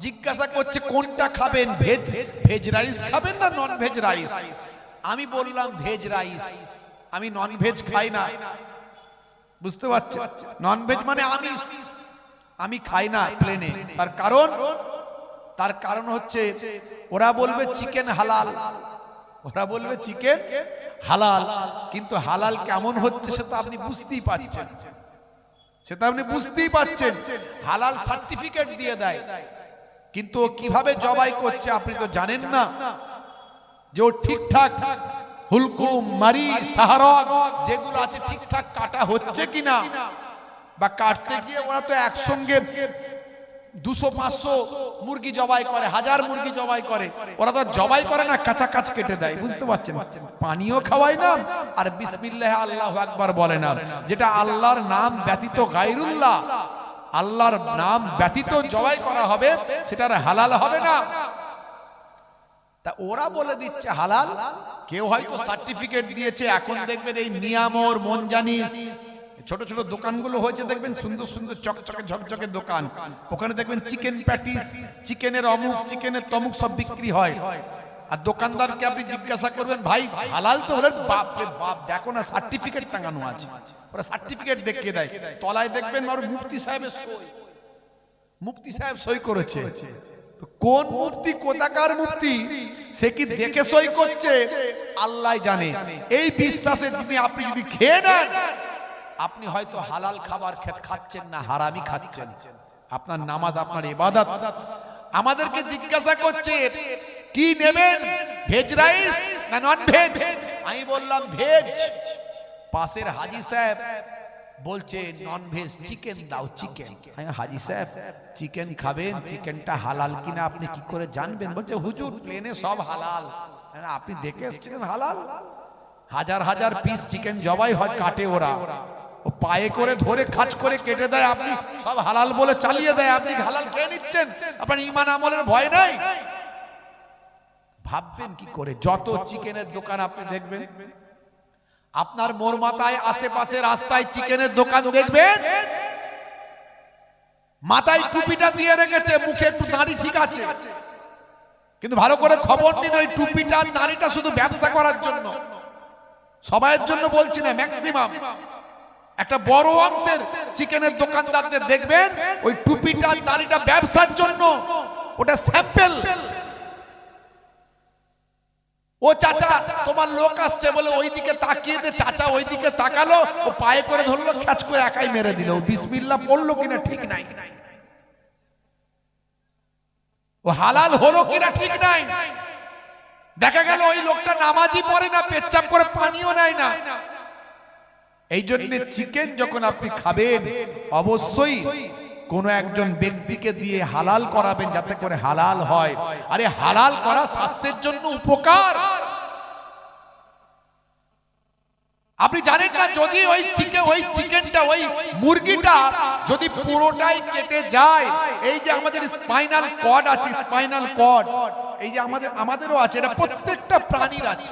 জিজ্ঞাসা করছে কোনটা খাবেন, ভেজ রাইস খাবেন না নন ভেজ রাইস? আমি বললাম ভেজ রাইস, আমি নন ভেজ খাই না। বুঝতে পারছেন, নন ভেজ মানে আমি খাই না প্লেনে। তার কারণ হচ্ছে ওরা বলবে চিকেন হালাল, কিন্তু হালাল কেমন হচ্ছে সেটা আপনি বুঝতেই পারছেন। হালাল সার্টিফিকেট দিয়ে দেয়, কিন্তু কিভাবে জবাই করছে আপনি তো জানেন না যে ও ঠিকঠাক হুলকুম, মারি, সাহারক যেগুলো আছে ঠিকঠাক কাটা হচ্ছে কিনা। বা কাটতে গিয়ে ওরা তো একসঙ্গে 200-500 মুরগি জবাই করে, 1000 মুরগি জবাই করে। ওরা তো জবাই করে না, কাঁচা কাঁচ কেটে দেয়। বুঝতে পারছেন, পানিও খাওয়ায় না আর বিসমিল্লাহ আল্লাহু আকবার বলে না। যেটা আল্লাহর নাম ব্যতীত গায়রুল্লাহ, আল্লাহর নাম ব্যতীত জবাই করা হবে, সেটা হালাল হবে না। তা ওরা বলে দিচ্ছে হালাল, কেউ হয়তো সার্টিফিকেট দিয়েছে। এখন দেখবেন এই মিয়ামর, মনজানিস ছোট ছোট দোকানগুলো হয়েছে, দেখবেন সুন্দর সুন্দর চকচকে ঝকঝকে দোকান। ওখানে দেখবেন চিকেন প্যাটিস, চিকেনের অমুক, চিকেনের তমুক সব বিক্রি হয়। আর দোকানদারকে আপনি জিজ্ঞাসা করবেন ভাই হালাল তো? বলেন বাপ রে বাপ, দেখো না সার্টিফিকেট টাঙানো আছে। ওরা সার্টিফিকেট দেখিয়ে দেয়, তলায় দেখবেন মুফতি সাহেব সই করেছে। কোন মুফতি, কোথাকার মুফতি, সে কি দেখে সই করছে আল্লাহ জানে। এই বিশ্বাসে আপনি যদি খেয়ে নেন, আপনি হয়তো হালাল খাবার খাচ্ছেন না, হারামি খাচ্ছেন। আপনার নামাজ, আপনার ইবাদত, আমাদেরকে জিজ্ঞাসা করছে কি নেবেন, ভেজ রাইস না নন ভেজ? আমি বললাম ভেজ। পাশের হাজি সাহেব বলছে নন ভেজ, চিকেন দাও চিকেন। হাজি সাহেব চিকেন খাবেন, চিকেনটা হালাল কিনা আপনি কি করে জানবেন? বলছে হুজুর প্লেনে সব হালাল। আপনি দেখে এসেছিলেন হালাল? হাজার হাজার পিস চিকেন জবাই হয়, কাটে ওরা, ও পায়ে করে ধরে খাঁচ করে কেটে দেয়, আপনি সব হালাল বলে চালিয়ে দেয়, আপনি হালাল খেয়ে নিচ্ছেন, আপনার ঈমান আমলের ভয় নাই? ভাববেন কি করে? যত চিকেনের দোকান আপনি দেখবেন, আপনার মোর মাথায় আশেপাশে রাস্তায় চিকেনের দোকান দেখবেন, মাথায় টুপিটা দিয়ে রেখেছে, মুখে একটু দাড়ি ঠিক আছে, কিন্তু ভালো করে খবর নিন ওই টুপিটা দাড়িটা শুধু ব্যবসা করার জন্য। সবাইয়ের জন্য বলছি না, ম্যাক্সিমাম একটা বড় অংশের চিকেনের দোকানদারদের দেখবেন ওই টুপিটা দাড়িটা ব্যবসার জন্য, ওটা স্যাম্পল। ও চাচা তোমার লোক আসছে বলে ওইদিকে তাকিয়ে দে, চাচা ওইদিকে তাকালো, ও পায়ে করে ধরলো, খ্যাচ করে একাই মেরে দিল, বিসমিল্লাহ পড়লো কিনা ঠিক নাই, ও হালাল হলো কিনা ঠিক নাই। দেখা গেল ওই লোকটা নামাজই পড়ে না, পেচ্ছাপ করে পানিও নেয় না। এই জন্য চিকেন যখন আপনি খাবেন অবশ্যই কোন একজন ব্যক্তিকে দিয়ে হালাল করাবেন, যাতে করে হালাল হয়। আরে হালাল করা স্বাস্থ্যের জন্য উপকার। আপনি জানেন না, যদি ওই চিকেনটা ওই মুরগিটা যদি পুরোটাই কেটে যায়, এই যে আমাদের স্পাইনাল কর্ড আছে, স্পাইনাল কর্ড এই যে আমাদেরও আছে, এটা প্রত্যেকটা প্রাণীর আছে,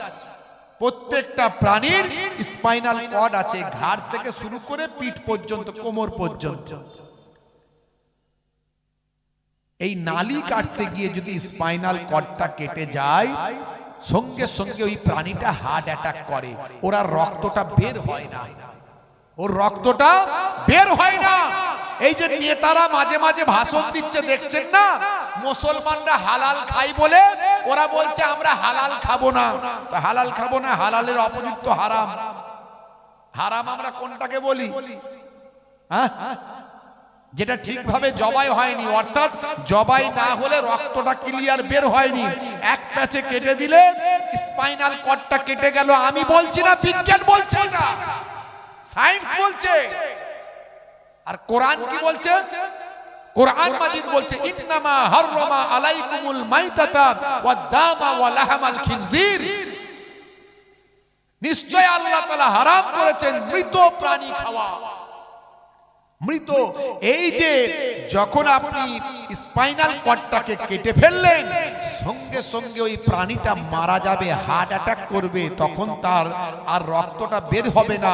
প্রত্যেকটা প্রাণীর স্পাইনাল কর্ড আছে, ঘাড় থেকে শুরু করে পিঠ পর্যন্ত, কোমর পর্যন্ত। এই নালি কাটতে গিয়ে যদি স্পাইনাল কর্ডটা কেটে যায়, সঙ্গে সঙ্গে ওই প্রাণীটা হার্ট অ্যাটাক করে, ওরা রক্তটা বের হয় না, ওর রক্তটা বের হয় না। এই যে নেতারা মাঝে মাঝে ভাষণ দিচ্ছে দেখছেন না, মুসলমানরা হালাল খাই বলে ওরা বলছে আমরা হালাল খাবো না। হালাল খাবো না, হালালের অপোজিট তো হারাম। হারাম আমরা কোনটাকে বলি? হ্যাঁ, যেটা ঠিকভাবে জবাই হয়নি, অর্থাৎ জবাই না হলে রক্তটা ক্লিয়ার বের হয়নি, এক প্যাচে কেটে দিলে স্পাইনাল কর্ডটা কেটে গেল। আমি বলছি না, বিজ্ঞান বলছে, এটা সায়েন্স বলছে। আর কোরআন কি বলছে? কোরআন মাজিদ বলছে ইন্নামা হাররামা আলাইকুমুল মাইতাতা ওয়াদ দামা ওয়া লাহমাল খিনজির, নিশ্চয় আল্লাহ তাআলা হারাম করেছেন মৃত প্রাণী খাওয়া। মৃত, এই যে যখন আপনি স্পাইনাল কর্ডটাকে কেটে ফেললেন, সঙ্গে সঙ্গে ওই প্রাণীটা মারা যাবে, হার্ট অ্যাটাক করবে, তখন তার আর রক্তটা বের হবে না,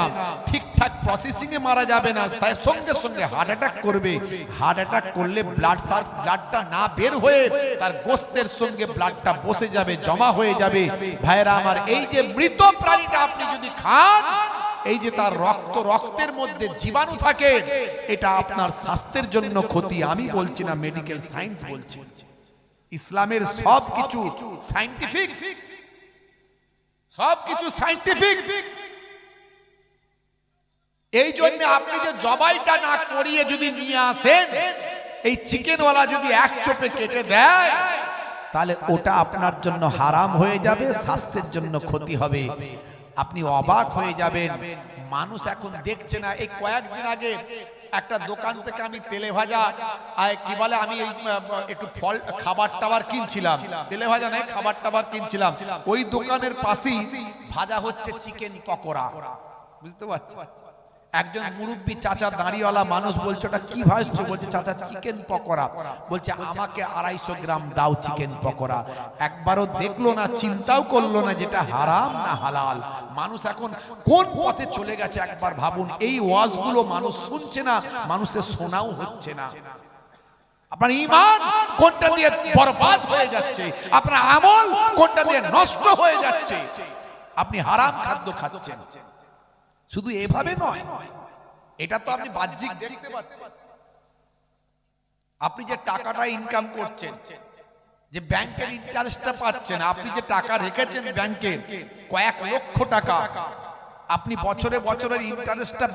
ঠিকঠাক প্রসেসিং এ মারা যাবে না, সঙ্গে সঙ্গে হার্ট অ্যাটাক করবে। হার্ট অ্যাটাক করলে ব্লাডটা না বের হয়ে তার গোস্তের সঙ্গে ব্লাডটা বসে যাবে, জমা হয়ে যাবে। ভাইরা আমার, এই যে মৃত প্রাণীটা আপনি যদি খান, এই যে তার রক্তের মধ্যে জীবাণু থাকে, এটা আপনার স্বাস্থ্যের জন্য ক্ষতি। আমি বলছি না, মেডিকেল সায়েন্স বলছে, ইসলামের সবকিছু সায়েন্টিফিক, সবকিছু সায়েন্টিফিক। এই জন্য আপনি যে জবাইটা না করিয়ে যদি নিয়ে আসেন, এই চিকেনওয়ালা যদি এক চোপে কেটে দেয়, তাহলে ওটা আপনার জন্য হারাম হয়ে যাবে, স্বাস্থ্যের জন্য ক্ষতি হবে। আপনি অবাক হয়ে যাবেন, মানুষ এখন দেখছে না। এই কয়েকদিন আগে একটা দোকান থেকে আমি তেলে ভাজা কি বলে, আমি একটু ফল খাবার টাবার কিনছিলাম, তেলে ভাজা নয়, খাবার টাবার কিনছিলাম। ওই দোকানের পাশেই ভাজা হচ্ছে চিকেন পকোড়া, বুঝতে পারছি। একজন মুরব্বী চাচা, দাঁড়িওয়ালা মানুষ বলছে ওটা কি ভাজছো? বলছে চাচা চিকেন পকোড়া। বলছে আমাকে 250 গ্রাম দাও চিকেন পকোড়া। একবারও দেখলো না, চিন্তাও করলো না যেটা হারাম না হালাল। মানুষ এখন কোন পথে চলে গেছে একবার ভাবুন। এই ওয়াজগুলো মানুষ শুনছে না, মানুষের শোনাও হচ্ছে না। আপনার ঈমান কোনটা দিয়ে বরবাদ হয়ে যাচ্ছে, আপনার আমল কোনটা দিয়ে নষ্ট হয়ে যাচ্ছে। আপনি হারাম খাদ্য খাচ্ছেন। শুধু এভাবে নয়, এটা তো আপনি বাহ্যিক দেখতে পাচ্ছেন। আপনি যে টাকাটা ইনকাম করছেন, যে ব্যাংকের ইন্টারেস্টটা পাচ্ছেন, আপনি যে টাকা রেখেছেন ব্যাংকে কয়েক লক্ষ টাকা, আপনি বছরে বছরের ইন্টারেস্টটা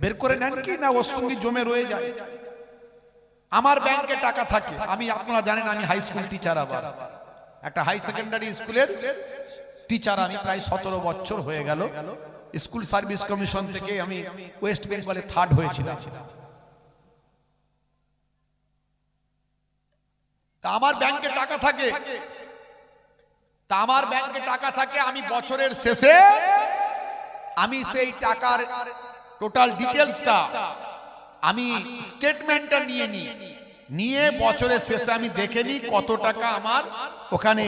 বের করে নেন কি না ওর সঙ্গে জমে রয়ে যায়? আমার ব্যাংকে টাকা থাকে, আমি, আপনারা জানেন আমি হাই স্কুল টিচার, আবার একটা হাই সেকেন্ডারি স্কুলের টিচার আমি, প্রায় 17 বছর হয়ে গেল। স্কুল সার্ভিস কমিশন থেকে আমি ওয়েস্ট বেঙ্গলে 3rd হয়েছিলাম। তা আমার ব্যাংকে টাকা থাকে, আমি বছরের শেষে আমি সেই টাকার টোটাল ডিটেলসটা, আমি স্টেটমেন্টটা নিয়ে বছরের শেষে আমি দেখে নিই কত টাকা আমার ওখানে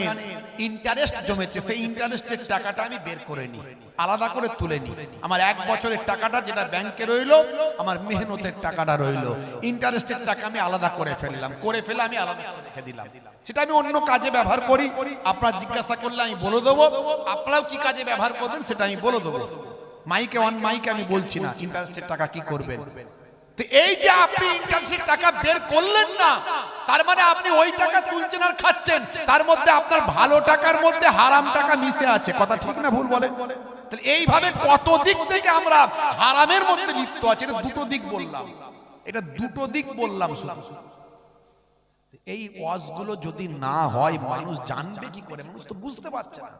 ইন্টারেস্ট জমেছে। সেই ইন্টারেস্টের টাকাটা আমি বের করে নিই, আলাদা করে তুলে নিই। আমার 1 বছরের টাকাটা যেটা ব্যাংকে রইলো, আমার মেহনতের টাকাটা রইলো, ইন্টারেস্টের টাকা আমি আলাদা করে ফেলে আমি আলাদা করে রেখে দিলাম। সেটা আমি অন্য কাজে ব্যবহার করি। আপনারা জিজ্ঞাসা করলে আমি বলে দেবো, আপনারাও কি কাজে ব্যবহার করবেন সেটা আমি বলে দেবো। মাইকে অন মাইকে আমি বলছি না ইন্টারেস্টের টাকা কি করবেন। তো এই যে আপনি ইন্টারেস্টের টাকা বের করলেন না, তার মানে আপনি ওই টাকা তুলছেন আর খাচ্ছেন, তার মধ্যে আপনার ভালো টাকার মধ্যে হারাম টাকা মিশে আছে। কথা ঠিক না ভুল বলেন? তাহলে এইভাবে কত দিক থেকে আমরা হারামের মধ্যে লিপ্ত আছি। এটা দুটো দিক বললাম শুধু। এই ওয়াজগুলো যদি না হয় মানুষ জানবে কি করে? মানুষ তো বুঝতে পারছে না।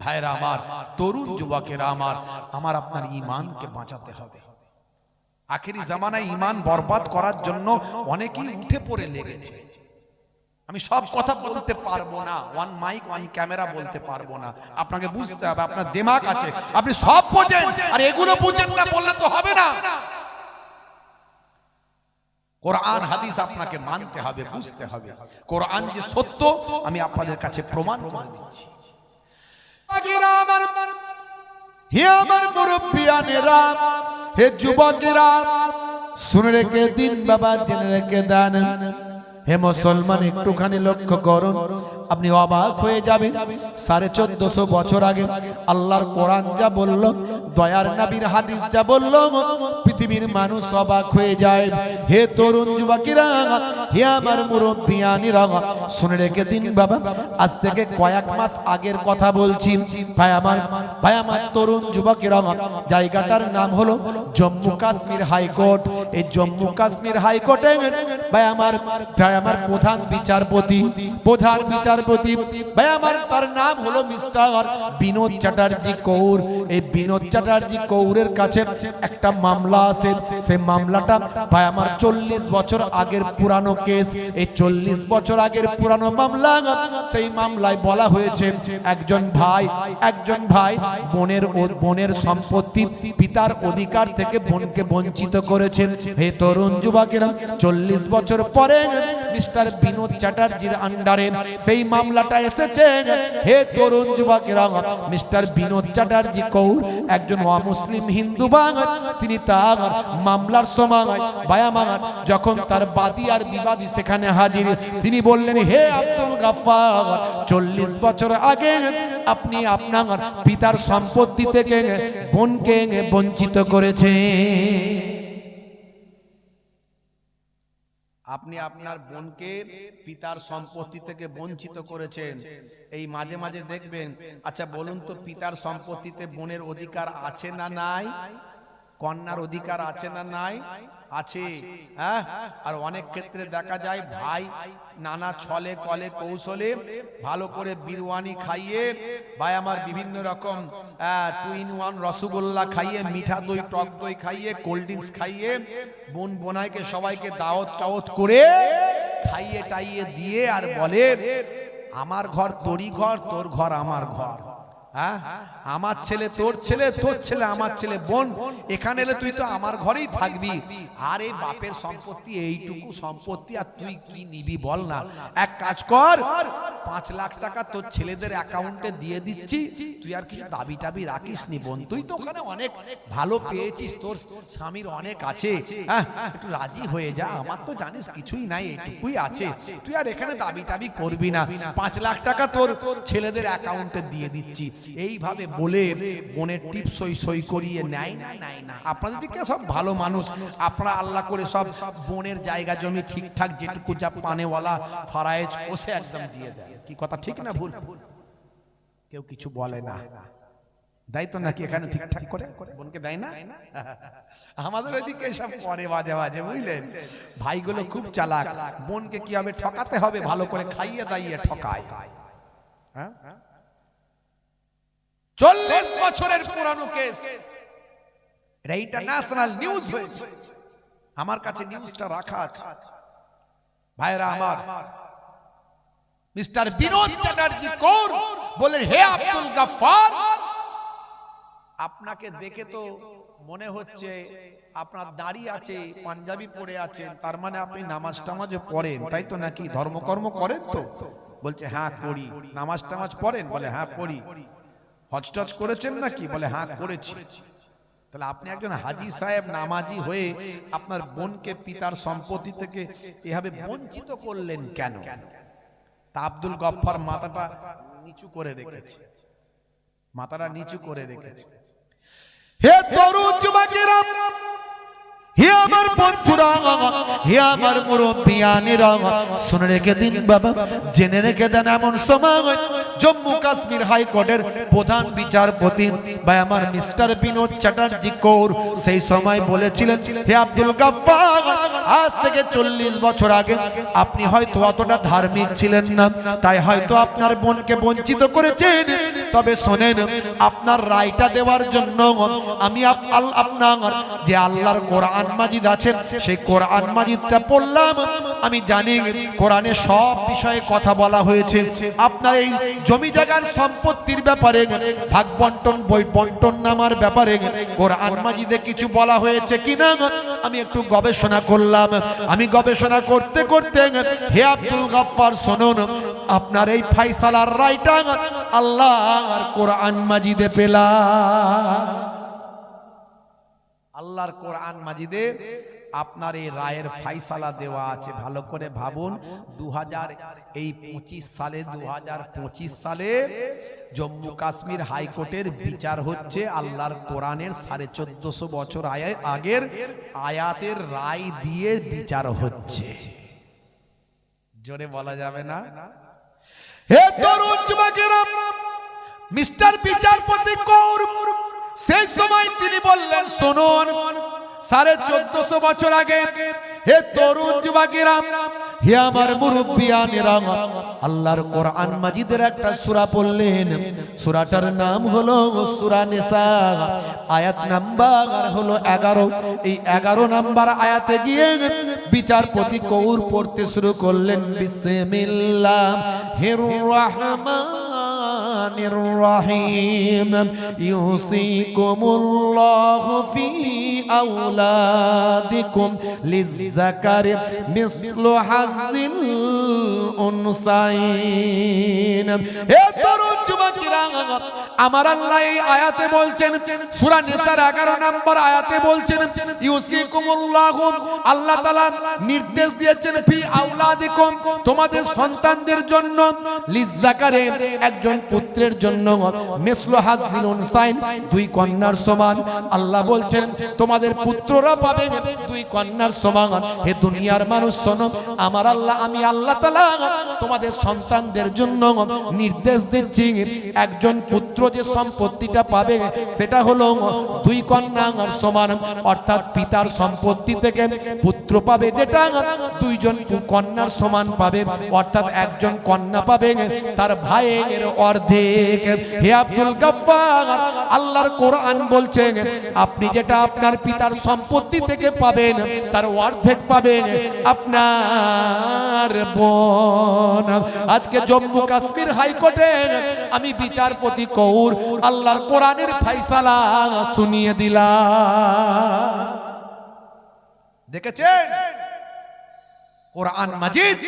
ভাইরা আমার, তরুণ যুবকেরা আমার আপনার ঈমানকে বাঁচাতে হবে। আখেরি জামানায় ঈমান বরবাদ করার জন্য অনেকেই উঠে পড়ে লেগেছে। আমি সব কথা বলতে পারবো না, ওয়ান মাইক ওয়ান ক্যামেরা বলতে পারবো না। আপনাকে বুঝতে হবে, আপনার দিমাগ আছে, আপনি সব বোঝেন, আর এগুলো বুঝেন না বললে তো হবে না। কোরআন হাদিস আপনাকে মানতে হবে, বুঝতে হবে। কোরআন যে সত্য আমি আপনাদের কাছে প্রমাণ করে দিচ্ছি। হে আমার মুরব্বিয়ানেরা, হে যুবকেরা, শুনে রেখে দিন বাবা, জেনে রেখে দেন। হে মুসলমান, একটুখানি লক্ষ্য করুন, আপনি অবাক হয়ে যাবেন। 1450 বছর আগে আল্লাহর কোরআন যা বলল, দয়ার নবীর হাদিস যা বলল, পৃথিবীর মানুষ অবাক হয়ে যায়। হে তরুণ যুবকেরা, হে আমার মুরব্বিয়ানেরা, শুনে রেখে দিন বাবা, আজ থেকে কয়েক মাস আগের কথা বলছি। ভাই আমার তরুণ যুবকেরা, জায়গাটার নাম হলো জম্মু কাশ্মীর হাইকোর্ট। এই জম্মু কাশ্মীর হাইকোর্টে ভাই আমার প্রধান বিচারপতি ভাই আমার, তার নাম হলো মিস্টার বিনোদ চ্যাটার্জি কৌর। এই বিনোদ চ্যাটার্জি কৌরের কাছে একটা মামলা আছে। সেই মামলাটা ভাই আমার 40 বছর আগের পুরানো কেস। এই 40 বছর আগের পুরানো মামলা। সেই মামলায় বলা হয়েছে একজন ভাই বোনের সম্পত্তি, পিতার অধিকার থেকে বোনকে বঞ্চিত করেছেন। হে তরুণ যুবকেরা, 40 বছর পরে মিস্টার বিনোদ চ্যাটার্জির আন্ডারে সেই মামলাটা এসেছে। হে তরুণ যুবকেরা, মিস্টার বিনোদ চ্যাটার্জি কৌর একজন অমুসলিম হিন্দু বাঙাল। তিনি তার মামলার সময় ভাই আমার, যখন তার বাদী আর বিবাদী সেখানে হাজির, তিনি বললেন, হে আব্দুল গাফফার, 40 বছর আগে আপনি আপনার পিতার সম্পত্তি থেকে বোনকে বঞ্চিত করেছেন। আপনি আপনার বোনকে পিতার সম্পত্তি থেকে বঞ্চিত করেছেন। এই মাঝে মাঝে দেখবেন, আচ্ছা বলুন তো, পিতার সম্পত্তিতে বোনের অধিকার আছে না নাই? কন্যার অধিকার আছে না নাই? আছে। হ্যাঁ, আর অনেক ক্ষেত্রে দেখা যায় ভাই নানা ছলে কলে কৌশলে ভালো করে বিরিয়ানি খাইয়ে, ভাই আমার বিভিন্ন রকম 2 in 1 রসগোল্লা খাইয়ে, মিঠা দই টক দই খাইয়ে, কোল্ড ড্রিঙ্কস খাইয়ে, বোন বোনাইকে সবাইকে দাওয়াত করে খাইয়ে টাইয়ে দিয়ে আর বলে, আমার ঘর তোরই ঘর, তোর ঘর আমার ঘর। হ্যাঁ, আমার ছেলে তোর ছেলে, তোর ছেলে আমার ছেলে। বোন এখানে এলে তুই তো আমার ঘরেই থাকবি। আর এই বাপের সম্পত্তি, এইটুকু সম্পত্তি, আর তুই কি নিবি বল না? এক কাজ কর, 5 লাখ টাকা তোর ছেলেদের অ্যাকাউন্টে দিয়ে দিচ্ছি, তুই আর কিছু দাবি টাবি রাখিস নি বোন। তুই তো ওখানে অনেক ভালো পেয়েছিস, তোর স্বামীর অনেক আছে, হ্যাঁ একটু রাজি হয়ে যা। আমার তো জানিস কিছুই নাই, এইটুকুই আছে, তুই আর এখানে দাবি টাবি করবি না। 5 লাখ টাকা তোর ছেলেদের অ্যাকাউন্টে দিয়ে দিচ্ছি। এইভাবে বলে বোনের টিপ সই করিয়ে নেয় না। আপনাদের দিকে সব ভালো মানুষ, আপনারা আল্লাহ করে সব বোনের জায়গা জমি ঠিকঠাক যেটুকু যা পানেওয়ালা ফারায়েজ কষে একদম দিয়ে দেয়। কি কথা ঠিক না ভুল? কেউ কিছু বলে না। দেয় তো নাকি এখানে ঠিকঠাক করে বোনকে দেয় না? আমাদের ওইদিকে সব করে বাজে বাজে, বুঝলেন? ভাইগুলো খুব চালাক, বোনকে কি হবে ঠকাতে হবে, ভালো করে খাইয়ে দাইয়ে ঠকায়। হ্যাঁ, 40 বছরের পুরানো কেস, এটা ইন্টারন্যাশনাল নিউজ হয়েছে। আমার কাছে নিউজটা রাখা আছে। ভাইরা আমার, মিস্টার বিনোদ চ্যাটার্জি কৌর বলেন, হে আব্দুল গাফফার, আপনাকে দেখে তো মনে হচ্ছে আপনার দাড়ি আছে, পাঞ্জাবি পরে আছেন, তার মানে আপনি নামাজ টামাজও পড়েন, তাই তো নাকি? ধর্মকর্ম করেন তো? বলছে হ্যাঁ করি। নামাজ টামাজ পড়েন? বলে হ্যাঁ পড়ি। হজ টজ করেছেন নাকি? বলে হ্যাঁ করেছি। তাহলে আপনি একজন হাজী সাহেব নামাজি হয়ে আপনার বোনকে পিতার সম্পত্তি থেকে এভাবে বঞ্চিত করলেন কেন? তা আব্দুল গফফার মাথাটা নিচু করে রেখেছে, মাথাটা নিচু করে রেখেছে। হে তরুণ যুবকেরা, হে আমার বন্ধুরা, হে আমার মুরব্বিয়ানেরা, শুনে রেখে দিন বাবা, জেনে রেখে দেন, এমন সময় জম্মু কাশ্মীর হাইকোর্টের প্রধান বিচারপতি ভাই আমার মিস্টার বিনোদ চ্যাটার্জি কৌর সেই সময় বলেছিলেন, হে আব্দুল গাফফার, আজ থেকে 40 বছর আগে আপনি হয়তো অতটা ধার্মিক ছিলেন না, তাই হয়তো আপনার বোনকে বঞ্চিত করেছেন। তবে শোনেন, আপনার রায়টা দেওয়ার জন্য আমি আপনার যে আল্লাহর কোরআন মাজিদ আছেন, সেই কোরআন মাজিদটা পড়লাম। আমি জানি কোরআনে সব বিষয়ে কথা বলা হয়েছে। আপনার এই জমি জায়গার সম্পত্তির ব্যাপারে, ভাগ বন্টন, বই বন্টন নামার ব্যাপারে কোরআন মাজিদে কিছু বলা হয়েছে কিনা আমি একটু গবেষণা করলাম। আমি গবেষণা করতে করতে হে আব্দুল গাফফার শুনুন, আপনার এই ফায়সালার রায়টা আল্লাহর কোরআন মাজিদে পেলাম। আল্লাহর কোরআন মাজিদে আপনার এই রায়ের ফায়সালা দেওয়া আছে। ভালো করে ভাবুন, 2025 সালে জম্মু কাশ্মীর হাইকোর্টের বিচার হচ্ছে আল্লাহর কোরআনের 1450 বছর আগের আয়াতের রায় দিয়ে বিচার হচ্ছে। জোরে বলা যাবে না? হে তরুণ যুবকেরা, মিস্টার বিচারপতি কৌর সেই সময় তিনি বললেন, শুনুন, 1450 বছর আগে, হে তরুণ যুবকেরা, হে আমার মুরব্বিয়ানেরা, আল্লাহর কোরআন মাজিদের একটা সূরা পড়লেন। সূরাটার নাম হলো সূরা নিসা, আয়াত নাম্বার হলো 11। এই 11 নাম্বার আয়াতে গিয়ে বিচারপতি কৌর পড়তে শুরু করলেন, বিসমিল্লাহির রাহমানির রহিম, ইউসিকুমুল্লাহু ফি আওলাদিকুম লিযযাকারি মিসলু হাযিল উনসাইন। হে তরুণ যুবকেরা, আমার আল্লাহ এই আয়াতে বলছেন, সূরা নিসার 11 নম্বর আয়াতে বলছেন, ইউসিকুমুল্লাহু, আল্লাহ তাআলা নির্দেশ দিয়েছেন, ফি আওলাদিকুম, তোমাদের সন্তানদের জন্য, লিযযাকারি, একজন পুত্রের জন্য, মিসলু হাযিল উনসাইন, 2 কন্যার সমান। আল্লাহ বলছেন তোমাদের পুত্ররা পাবে 2 কন্যার সমান। হে দুনিয়ার মানুষ শোনো, আমার আল্লাহ, আমি আল্লাহ তাআলা তোমাদের সন্তানদের জন্য নির্দেশ দিচ্ছি, একজন পুত্র যে সম্পত্তিটা পাবে সেটা হলো 2 কন্যার সমান। অর্থাৎ পিতার সম্পত্তি থেকে পুত্র পাবে যেটা 2জন কন্যার সমান পাবে, অর্থাৎ একজন কন্যা পাবে তার ভাইয়ের অর্ধেক। হে আব্দুল গাফফার, আল্লাহর কোরআন বলছে আপনি যেটা আপনার পিতার সম্পত্তি থেকে পাবেন তার অর্ধেক পাবেন আপনার বোন। আজকে জম্মু কাশ্মীর হাইকোর্টে আমি বিচারপতি কৌর আল্লাহর কোরআনের ফায়সালা শুনিয়ে দিলাম। দেখেছেন কোরআন মাজিদ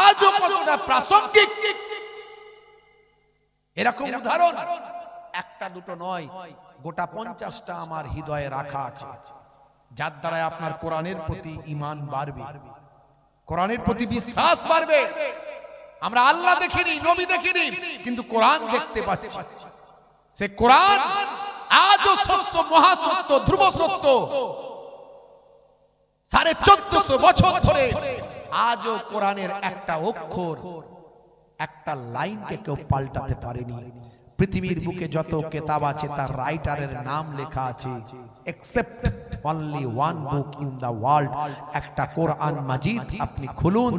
আজও কতটা প্রাসঙ্গিক। এরকম উদাহরণ একটা দুটো নয়, গোটা 50টা আমার হৃদয়ে রাখা আছে, যার দ্বারা আপনার কোরআনের প্রতি ঈমান বাড়বে, কোরআনের প্রতি বিশ্বাস বাড়বে। আমরা আল্লাহ দেখিনি, নবী দেখিনি, কিন্তু কোরআন দেখতে পাচ্ছি। সে কোরআন আজও সত্য, মহাসত্য, ধ্রুব সত্য। 1450 বছর ধরে আজও কোরআনের একটা অক্ষর, একটা লাইনকে কেউ পাল্টাতে পারেনি। পৃথিবীর বুকে যত কিতাব আছে তার রাইটারের নাম লেখা আছে, except only one book in the world, একটা কোরআন মাজিদ আপনি খুলুন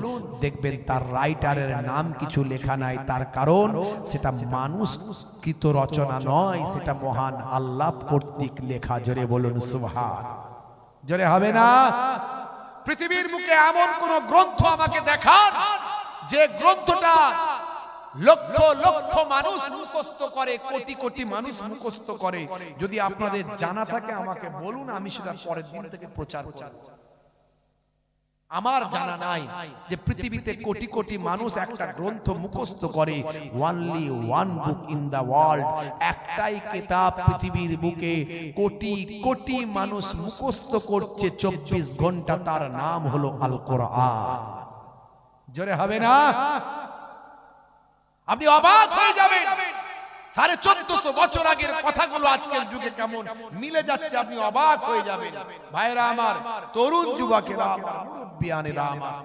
দেখবেন তার রাইটারের নাম কিছু লেখা নাই। তার কারণ সেটা মানুষকৃত রচনা নয়, সেটা মহান আল্লাহ কর্তৃক লেখা। জোরে বলুন সুবহান। জোরে হবে না? পৃথিবীর বুকে এমন কোন গ্রন্থ আমাকে দেখান যে গ্রন্থটা লক্ষ লক্ষ মানুষ মুখস্থ করে, কোটি কোটি মানুষ মুখস্থ করে। যদি আপনাদের জানা থাকে আমাকে বলুন, আমি সেটা পরের দিন থেকে প্রচার করব। আমার জানা নাই যে পৃথিবীতে কোটি কোটি মানুষ একটা গ্রন্থ মুখস্থ করে। Only one book in the world, একটাই কিতাব পৃথিবীর বুকে কোটি কোটি মানুষ মুখস্থ করছে 24 ঘন্টা, তার নাম হলো আল কোরআন। জোরে হবে না? আপনি অবাক হয়ে যাবেন, 1450 বছর আগের কথাগুলো আজকের যুগে কেমন মিলে যাচ্ছে, আপনি অবাক হয়ে যাবেন। ভাইরা আমার, তরুণ যুবকেরা আমার, মুরব্বিয়ানেরা আমার,